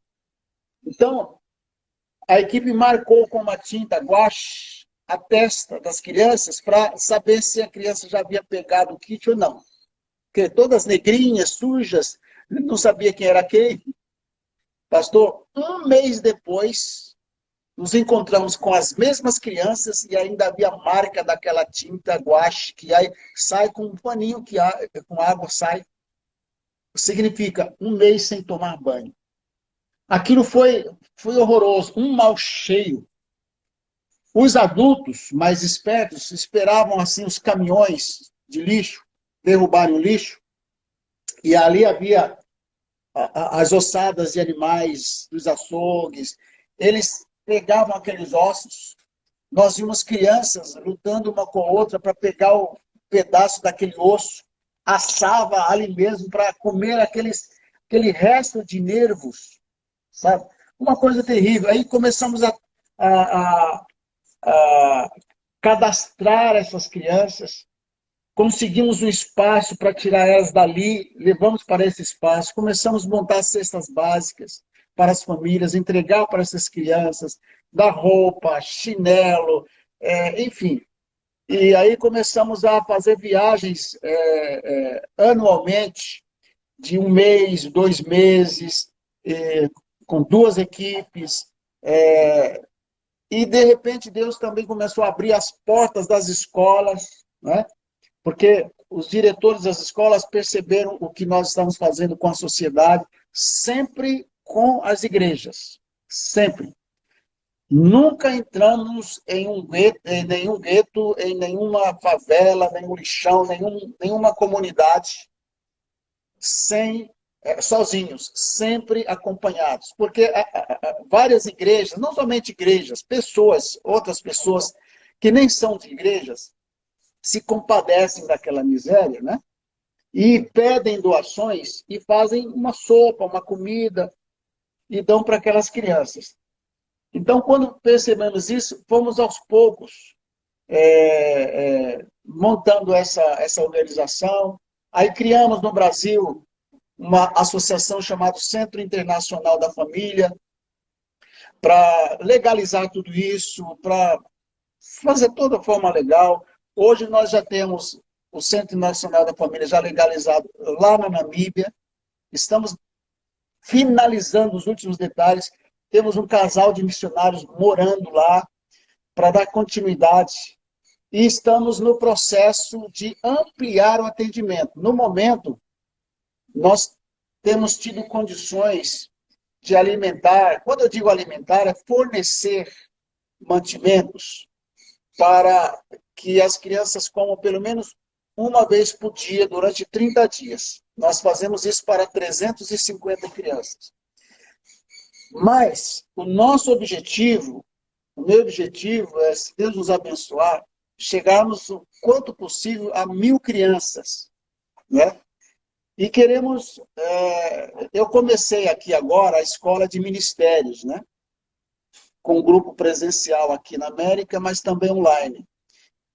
Então, a equipe marcou com uma tinta guache a testa das crianças para saber se a criança já havia pegado o kit ou não. que todas negrinhas, sujas, não sabia quem era quem. Pastor, um mês depois, nos encontramos com as mesmas crianças e ainda havia a marca daquela tinta guache, que aí sai com um paninho, com água sai. Significa um mês sem tomar banho. Aquilo foi horroroso, um mal cheio. Os adultos, mais espertos, esperavam assim os caminhões de lixo derrubarem o lixo, e ali havia as ossadas de animais dos açougues. Eles pegavam aqueles ossos, nós vimos crianças lutando uma com a outra para pegar o pedaço daquele osso, assava ali mesmo para comer aquele resto de nervos, sabe? Uma coisa terrível. Aí começamos a, a cadastrar essas crianças, conseguimos um espaço para tirar elas dali, levamos para esse espaço, começamos a montar cestas básicas para as famílias, entregar para essas crianças, dar roupa, chinelo, enfim. E aí começamos a fazer viagens anualmente, de um mês, 2 meses, com 2 equipes, e de repente Deus também começou a abrir as portas das escolas, né? Porque os diretores das escolas perceberam o que nós estamos fazendo com a sociedade, sempre com as igrejas, sempre. Nunca entramos em nenhum gueto, em nenhuma favela, nenhum lixão, nenhuma comunidade sozinhos, sempre acompanhados. Porque várias igrejas, não somente igrejas, pessoas, outras pessoas que nem são de igrejas, se compadecem daquela miséria, né? E pedem doações e fazem uma sopa, uma comida e dão para aquelas crianças. Então, quando percebemos isso, fomos aos poucos montando essa organização. Aí criamos no Brasil uma associação chamada Centro Internacional da Família, para legalizar tudo isso, para fazer toda a forma legal. Hoje nós já temos o Centro Nacional da Família já legalizado lá na Namíbia. Estamos finalizando os últimos detalhes. Temos um casal de missionários morando lá para dar continuidade. E estamos no processo de ampliar o atendimento. No momento, nós temos tido condições de alimentar. Quando eu digo alimentar, é fornecer mantimentos para que as crianças comam pelo menos uma vez por dia durante 30 dias. Nós fazemos isso para 350 crianças. Mas o nosso objetivo, o meu objetivo é, se Deus nos abençoar, chegarmos o quanto possível a 1.000 crianças, né? E queremos, eu comecei aqui agora a escola de ministérios, né? Com um grupo presencial aqui na América, mas também online.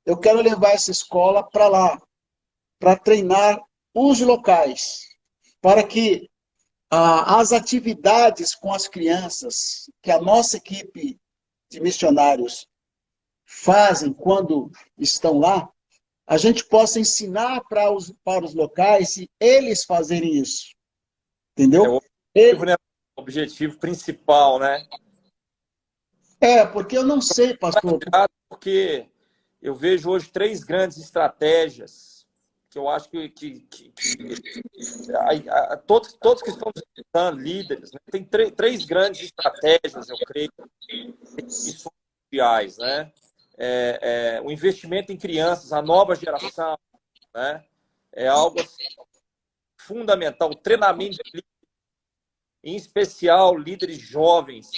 Eu quero levar essa escola para lá, para treinar os locais, para que as atividades com as crianças que a nossa equipe de missionários fazem quando estão lá, a gente possa ensinar para os locais e eles fazerem isso. Entendeu? O objetivo principal, né? Porque eu não sei, pastor. Porque eu vejo hoje 3 grandes estratégias que eu acho que todos que estão visitando, líderes, né? Tem 3 grandes estratégias, eu creio, que são cruciais, né? O investimento em crianças, a nova geração, né? É algo assim, fundamental. O treinamento de líderes, em especial líderes jovens,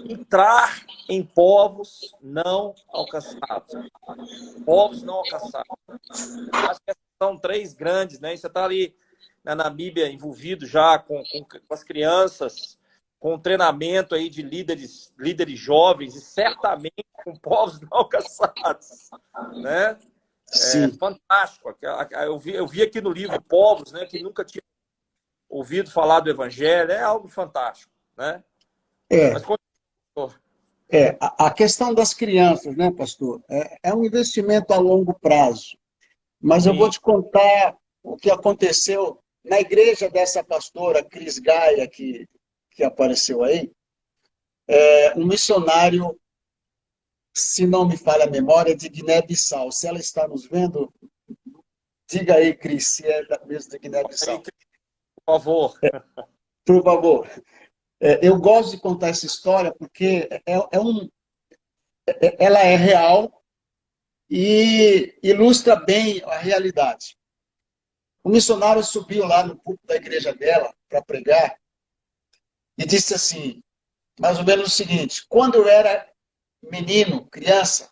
entrar em povos não alcançados. Povos não alcançados. Acho que são 3 grandes, né? E você está ali na Namíbia envolvido já com as crianças, com treinamento aí de líderes jovens e certamente com povos não alcançados, né? Sim. Fantástico. Eu vi aqui no livro povos, né, que nunca tinham ouvido falar do Evangelho. É algo fantástico, né? Mas, a questão das crianças, né, pastor? É um investimento a longo prazo. Mas eu vou te contar o que aconteceu na igreja dessa pastora Cris Gaia, que apareceu aí. Um missionário, se não me falha a memória, de Guiné-Bissau. Se ela está nos vendo, diga aí, Cris, se é mesmo de Guiné-Bissau. Por favor. Por favor. Eu gosto de contar essa história porque ela é real e ilustra bem a realidade. O missionário subiu lá no púlpito da igreja dela para pregar e disse assim, mais ou menos o seguinte: quando eu era menino, criança,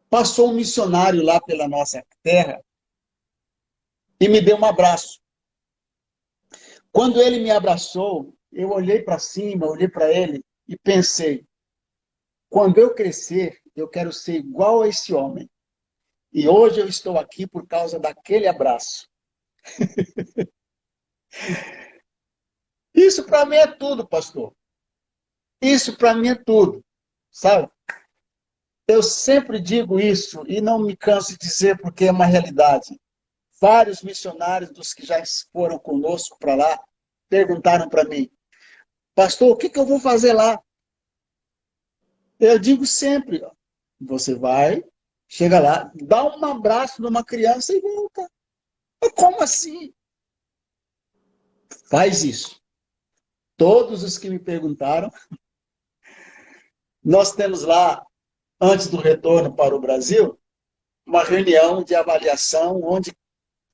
passou um missionário lá pela nossa terra e me deu um abraço. Quando ele me abraçou, eu olhei para cima, olhei para ele e pensei, quando eu crescer, eu quero ser igual a esse homem. E hoje eu estou aqui por causa daquele abraço. Isso para mim é tudo, pastor. Isso para mim é tudo, sabe? Eu sempre digo isso e não me canso de dizer porque é uma realidade. Vários missionários dos que já foram conosco para lá perguntaram para mim, pastor, o que eu vou fazer lá? Eu digo sempre, ó, você vai, chega lá, dá um abraço numa criança e volta. Como assim? Faz isso. Todos os que me perguntaram, nós temos lá, antes do retorno para o Brasil, uma reunião de avaliação onde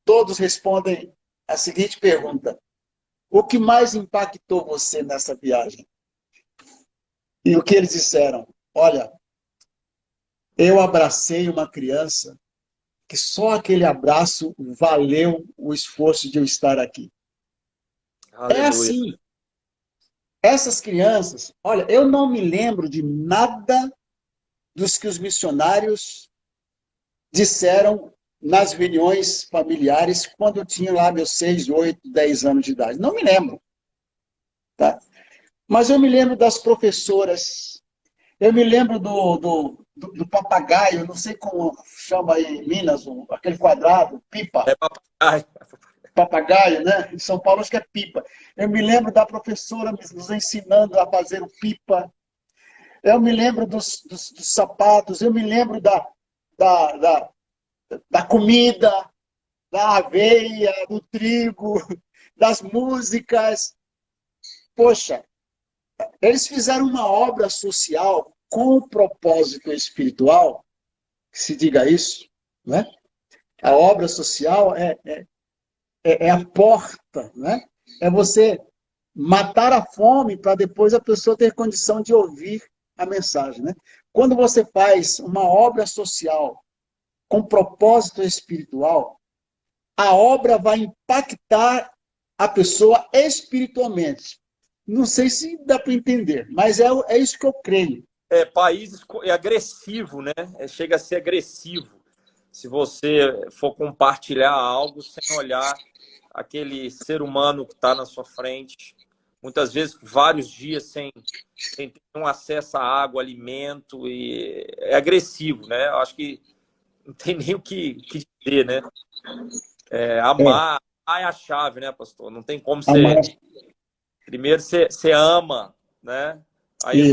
todos respondem a seguinte pergunta: o que mais impactou você nessa viagem? E o que eles disseram? Olha, eu abracei uma criança que só aquele abraço valeu o esforço de eu estar aqui. Aleluia. É assim. Essas crianças, olha, eu não me lembro de nada dos que os missionários disseram nas reuniões familiares quando eu tinha lá meus 6, 8, 10 anos de idade. Não me lembro. Tá? Mas eu me lembro das professoras, eu me lembro do papagaio, não sei como chama aí em Minas, aquele quadrado, pipa. É papagaio. Papagaio, né? Em São Paulo acho que é pipa. Eu me lembro da professora nos ensinando a fazer o pipa. Eu me lembro dos sapatos, eu me lembro da, da, da comida, da aveia, do trigo, das músicas. Poxa, eles fizeram uma obra social com o propósito espiritual, que se diga isso, né? A obra social é a porta, né? É você matar a fome para depois a pessoa ter condição de ouvir a mensagem, né? Quando você faz uma obra social com propósito espiritual, a obra vai impactar a pessoa espiritualmente. Não sei se dá para entender, mas é isso que eu creio. País é agressivo, né? Chega a ser agressivo. Se você for compartilhar algo sem olhar aquele ser humano que está na sua frente, muitas vezes vários dias sem ter um acesso a água, alimento, e é agressivo, né? Eu acho que não tem nem o que dizer, né? Amar é a chave, né, pastor? Não tem como você... Primeiro você ama, né? Aí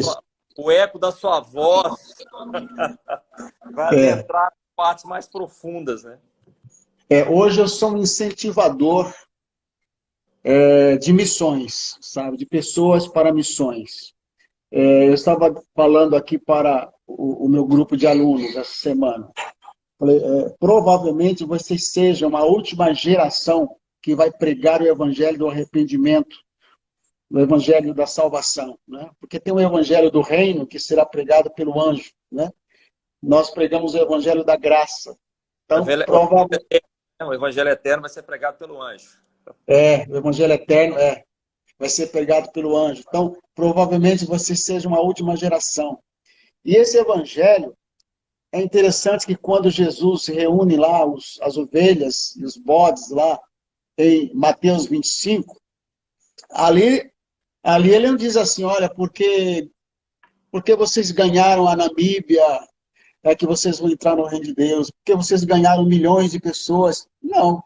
o eco da sua voz vai adentrar nas partes mais profundas, né? Hoje eu sou um incentivador de missões, sabe? De pessoas para missões. Eu estava falando aqui para o meu grupo de alunos essa semana. Falei, provavelmente vocês sejam a última geração que vai pregar o evangelho do arrependimento, o evangelho da salvação, né? Porque tem o evangelho do reino que será pregado pelo anjo, né? Nós pregamos o evangelho da graça. Então, provavelmente... O evangelho eterno vai ser pregado pelo anjo. O evangelho eterno vai ser pregado pelo anjo. Então, provavelmente vocês sejam a última geração. E esse evangelho, é interessante que quando Jesus reúne lá as ovelhas e os bodes lá em Mateus 25, ali ele não diz assim, olha, porque vocês ganharam a Namíbia, é que vocês vão entrar no reino de Deus, porque vocês ganharam milhões de pessoas. Não.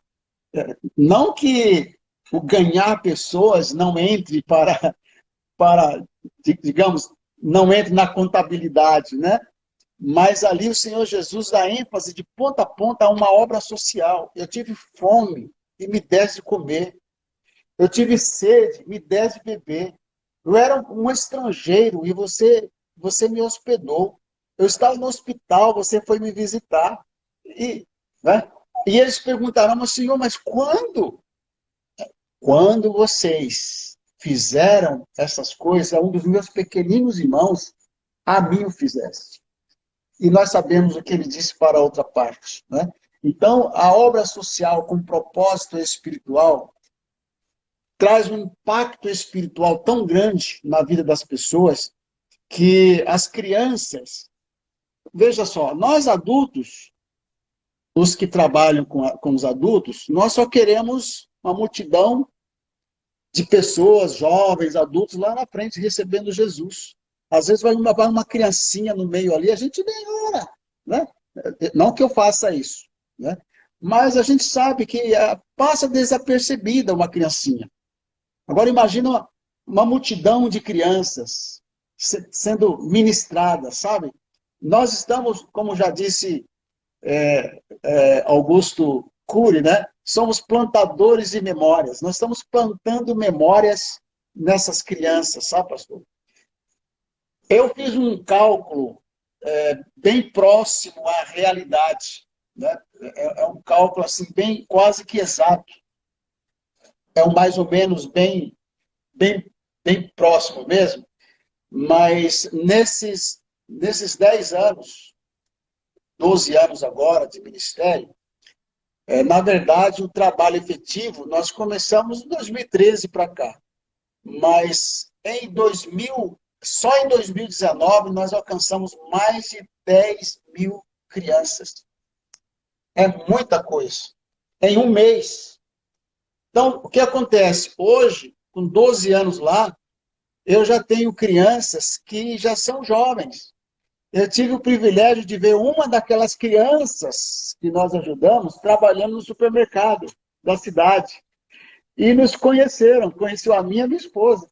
Não que o ganhar pessoas não entre para, digamos, não entre na contabilidade, né? Mas ali o Senhor Jesus dá ênfase de ponta a ponta a uma obra social. Eu tive fome e me desse de comer. Eu tive sede, me desse de beber. Eu era um estrangeiro e você me hospedou. Eu estava no hospital, você foi me visitar. E, né? E eles perguntaram, mas Senhor, mas quando? Quando vocês fizeram essas coisas, um dos meus pequeninos irmãos, a mim o fizeste. E nós sabemos o que ele disse para a outra parte, né? Então, a obra social com propósito espiritual traz um impacto espiritual tão grande na vida das pessoas que as crianças, veja só, nós adultos, os que trabalham com os adultos, nós só queremos uma multidão de pessoas, jovens, adultos, lá na frente recebendo Jesus. Às vezes vai uma criancinha no meio ali, a gente nem ora, né? Não que eu faça isso, né? Mas a gente sabe que passa desapercebida uma criancinha. Agora imagina uma multidão de crianças sendo ministradas, sabe? Nós estamos, como já disse Augusto Cury, né? Somos plantadores de memórias. Nós estamos plantando memórias nessas crianças, sabe, pastor? Eu fiz um cálculo bem próximo à realidade, né? É um cálculo assim bem quase que exato. É um mais ou menos bem, bem próximo mesmo. Mas nesses 10 anos, 12 anos agora de ministério, na verdade, o trabalho efetivo, nós começamos em 2013 para cá. Mas só em 2019, nós alcançamos mais de 10 mil crianças. É muita coisa. Em um mês. Então, o que acontece? Hoje, com 12 anos lá, eu já tenho crianças que já são jovens. Eu tive o privilégio de ver uma daquelas crianças que nós ajudamos trabalhando no supermercado da cidade. E nos conheceram, conheceu a minha esposa.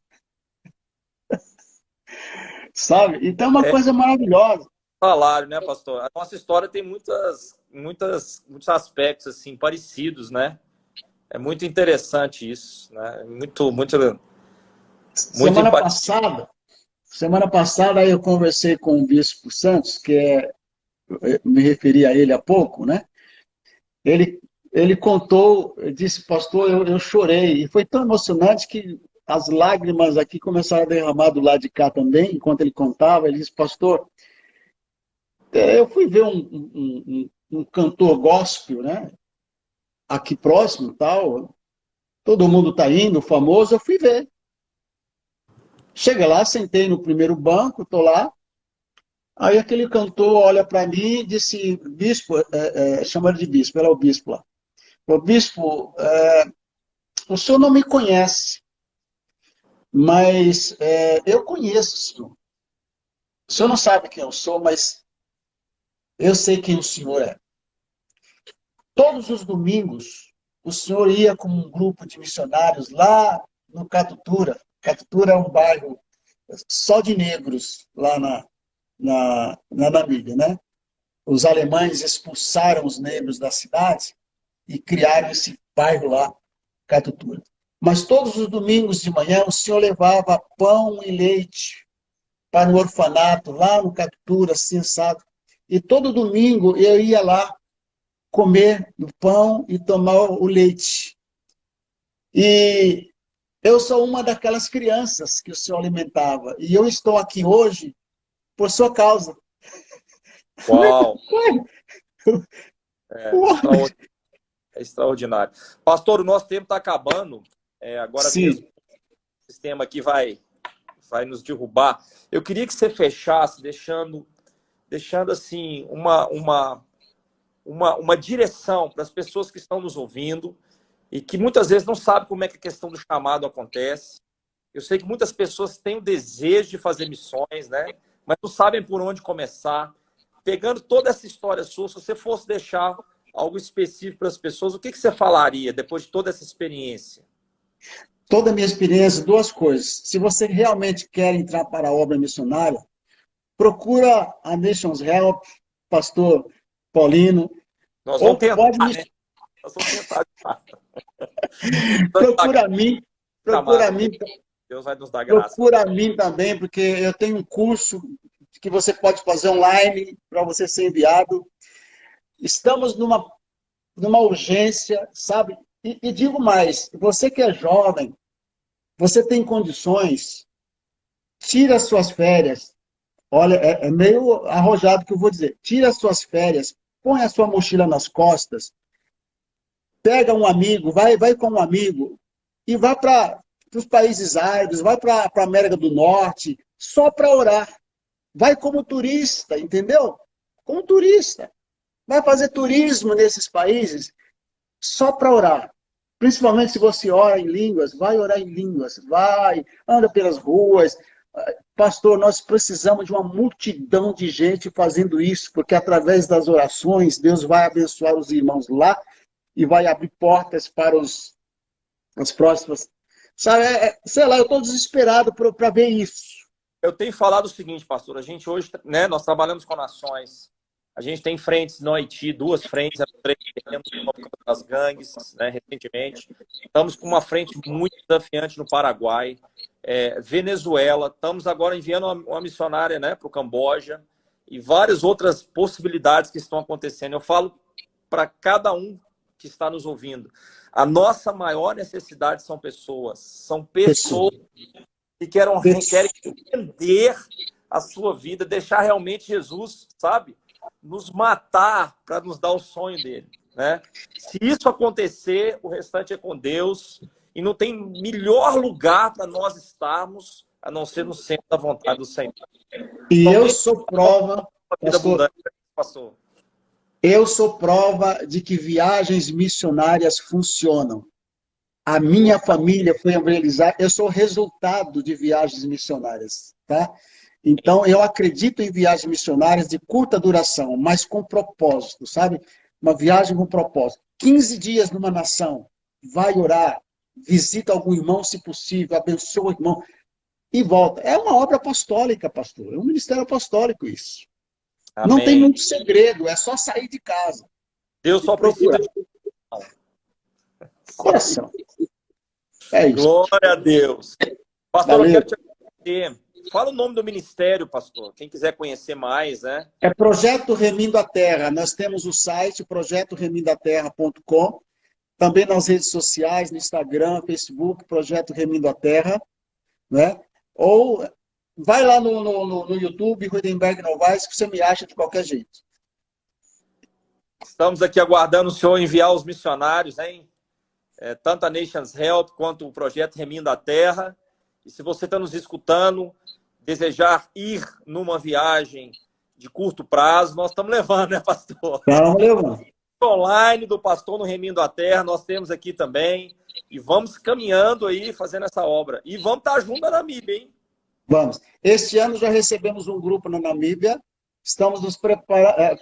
Sabe? Então é uma É coisa maravilhosa. salário, né, pastor? A nossa história tem muitos aspectos assim parecidos, né? É muito interessante isso, né? Muito Semana impactante. passada, semana passada aí eu conversei com o Bispo Santos, me referi a ele há pouco, né? Ele, ele contou, disse, pastor, eu chorei. E foi tão emocionante que as lágrimas aqui começaram a derramar do lado de cá também, enquanto ele contava. Ele disse, pastor, eu fui ver um cantor gospel, né? Aqui próximo, tal. Todo mundo está indo, famoso, eu fui ver. Chega lá, sentei no primeiro banco, estou lá. Aí aquele cantor olha para mim e disse, bispo, chama ele de bispo, era o bispo lá. Falou, bispo, o senhor não me conhece, mas eu conheço o senhor. O senhor não sabe quem eu sou, mas eu sei quem o senhor é. Todos os domingos, o senhor ia com um grupo de missionários lá no Catutura. Catutura é um bairro só de negros lá na Namíbia, né? Os alemães expulsaram os negros da cidade e criaram esse bairro lá, Catutura. Mas todos os domingos de manhã o senhor levava pão e leite para o orfanato, lá no Catutura, assim, sabe? E todo domingo eu ia lá comer o pão e tomar o leite. E eu sou uma daquelas crianças que o senhor alimentava. E eu estou aqui hoje por sua causa. Como é que Uau, pode? é extraordinário. Pastor, o nosso tempo está acabando. Agora mesmo Sim. o sistema aqui vai nos derrubar. Eu queria que você fechasse, deixando assim uma direção para as pessoas que estão nos ouvindo e que muitas vezes não sabem como é que a questão do chamado acontece. Eu sei que muitas pessoas têm o desejo de fazer missões, né? Mas não sabem por onde começar. pegando toda essa história sua, se você fosse deixar algo específico para as pessoas, o que você falaria depois de toda essa experiência? Toda a minha experiência, duas coisas. Se você realmente quer entrar para a obra missionária, procura a Nations Help, pastor Paulino, Nós vamos ou tentar, pode me né? Nós vamos tentar. procura a mim, procura a mim, Deus vai nos dar graça. procura a mim também, porque eu tenho um curso que você pode fazer online para você ser enviado. Estamos numa urgência, sabe? E digo mais, você que é jovem, você tem condições, tira as suas férias. Olha, é meio arrojado o que eu vou dizer. Tira as suas férias, põe a sua mochila nas costas, pega um amigo, vai com um amigo e vai para os países árabes, vai para a América do Norte, só para orar. Vai como turista, entendeu? Como turista. Vai fazer turismo nesses países só para orar. Principalmente se você ora em línguas, vai orar em línguas, vai, anda pelas ruas. Pastor, nós precisamos de uma multidão de gente fazendo isso, porque através das orações, Deus vai abençoar os irmãos lá e vai abrir portas para as próximas. Sabe, sei lá, eu estou desesperado para ver isso. Eu tenho falado o seguinte, pastor, a gente hoje, né, nós trabalhamos com nações, a gente tem frentes no Haiti, 2 frentes, 3 temos as gangues, né, recentemente. Estamos com uma frente muito desafiante no Paraguai, Venezuela, estamos agora enviando uma missionária, né, para o Camboja e várias outras possibilidades que estão acontecendo. Eu falo para cada um que está nos ouvindo, a nossa maior necessidade são pessoas que querem entender a sua vida, deixar realmente Jesus, sabe, nos matar para nos dar o sonho dele, né? Se isso acontecer, o restante é com Deus e não tem melhor lugar para nós estarmos a não ser no centro da vontade do Senhor. E eu sou prova, pastor, eu sou prova de que viagens missionárias funcionam. A minha família foi evangelizada, eu sou resultado de viagens missionárias, tá? Então, eu acredito em viagens missionárias de curta duração, mas com propósito, sabe? Uma viagem com propósito. 15 dias numa nação, vai orar, visita algum irmão, se possível, abençoa o irmão e volta. É uma obra apostólica, pastor. É um ministério apostólico isso. amém. Não tem muito segredo, é só sair de casa. Deus só precisa de coração. É isso. Glória a Deus. Pastor, Valeu. eu quero te agradecer. Fala o nome do ministério, pastor. Quem quiser conhecer mais, né? É Projeto Remindo a Terra. Nós temos o site projetoremindoaterra.com. Também nas redes sociais, no Instagram, Facebook, Projeto Remindo a Terra. Né? Ou vai lá no YouTube, Rudenberg Novaes, que você me acha de qualquer jeito. Estamos aqui aguardando o senhor enviar os missionários, hein? Tanto a Nations Help quanto o Projeto Remindo a Terra. E se você está nos escutando, desejar ir numa viagem de curto prazo, nós estamos levando, né, pastor? Estamos levando. Online do Pastor no Remindo a Terra, nós temos aqui também. E vamos caminhando aí, fazendo essa obra. E vamos estar junto na Namíbia, hein? Vamos. Este ano já recebemos um grupo na Namíbia. Estamos nos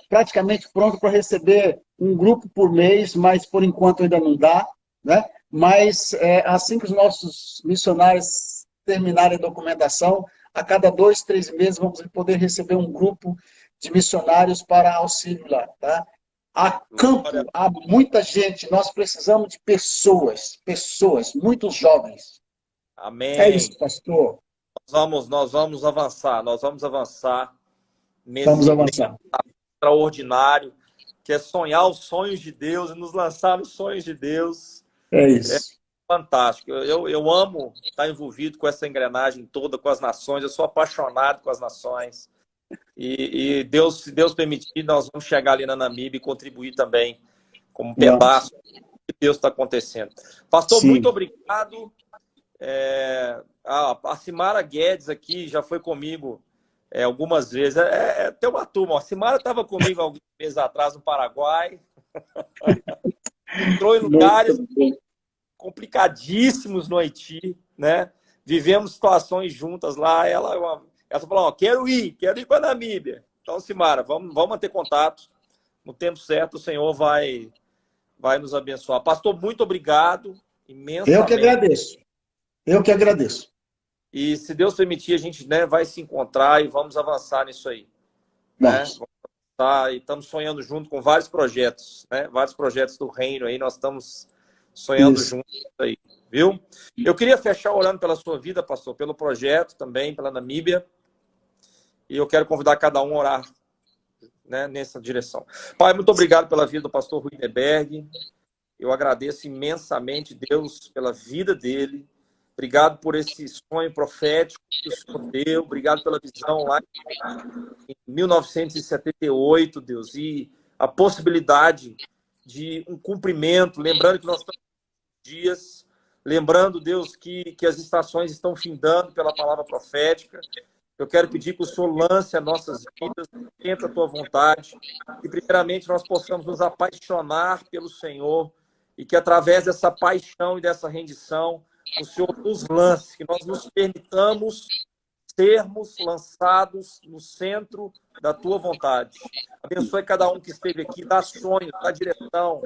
praticamente prontos para receber um grupo por mês, mas por enquanto ainda não dá, né? Mas assim que os nossos missionários terminarem a documentação, a cada 2, 3 meses vamos poder receber um grupo de missionários para auxílio lá, tá? Há campo, há muita gente, nós precisamos de pessoas, muitos jovens. Amém. É isso, pastor. Nós vamos avançar Vamos avançar. Extraordinário, que é sonhar os sonhos de Deus e nos lançar nos sonhos de Deus. É isso. É fantástico. Eu amo estar envolvido com essa engrenagem toda, com as nações. Eu sou apaixonado com as nações. E Deus, se Deus permitir, nós vamos chegar ali na Namíbia e contribuir também como um pedaço do que Deus está acontecendo. Pastor, muito obrigado. A Simara Guedes aqui já foi comigo algumas vezes. Tem uma turma. A Simara estava comigo alguns meses atrás no Paraguai. Entrou em lugares complicadíssimos no Haiti, né? Vivemos situações juntas lá. Ela falou, quero ir para a Namíbia. Então, Simara, vamos manter contato. No tempo certo, o Senhor vai nos abençoar. Pastor, muito obrigado, imensamente. Eu que agradeço. Eu que agradeço. E se Deus permitir, a gente, né, vai se encontrar e vamos avançar nisso aí. Né? E estamos sonhando junto com vários projetos, né? Vários projetos do reino aí, nós estamos sonhando juntos aí, viu? Eu queria fechar orando pela sua vida, pastor, pelo projeto também, pela Namíbia. E eu quero convidar cada um a orar, né, nessa direção. Pai, muito obrigado pela vida do pastor Rui Neberg. Eu agradeço imensamente, Deus, pela vida dele. Obrigado por esse sonho profético que o Senhor deu. Obrigado pela visão lá em 1978, Deus. E a possibilidade de um cumprimento. Lembrando que nós estamos em dias. Lembrando, Deus, que as estações estão findando pela palavra profética. Eu quero pedir que o Senhor lance as nossas vidas, tenta a tua vontade. E, primeiramente, nós possamos nos apaixonar pelo Senhor. E que, através dessa paixão e dessa rendição, o Senhor nos lance, que nós nos permitamos sermos lançados no centro da tua vontade. Abençoe cada um que esteve aqui, dá sonho, dá direção,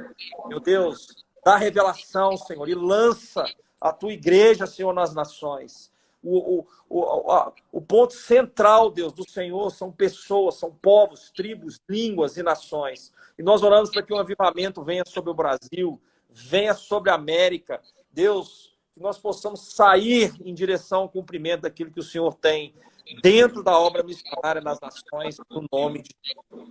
meu Deus, dá revelação, Senhor, e lança a tua igreja, Senhor, nas nações. O ponto central, Deus, do Senhor são pessoas, são povos, tribos, línguas e nações. E nós oramos para que um avivamento venha sobre o Brasil, venha sobre a América. Deus, que nós possamos sair em direção ao cumprimento daquilo que o Senhor tem dentro da obra missionária nas nações, no nome de Jesus.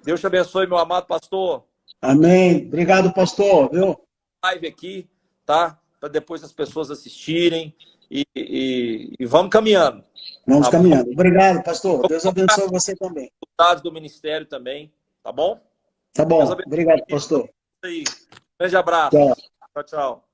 Deus te abençoe, meu amado pastor. Amém. Obrigado, pastor. Viu? Live aqui, tá? Para depois as pessoas assistirem e vamos caminhando. Vamos caminhando. Obrigado, pastor. Deus abençoe você também. Resultados do ministério também, tá bom? Tá bom. Obrigado, pastor. Isso aí. Grande abraço. Tchau. Tchau, tchau.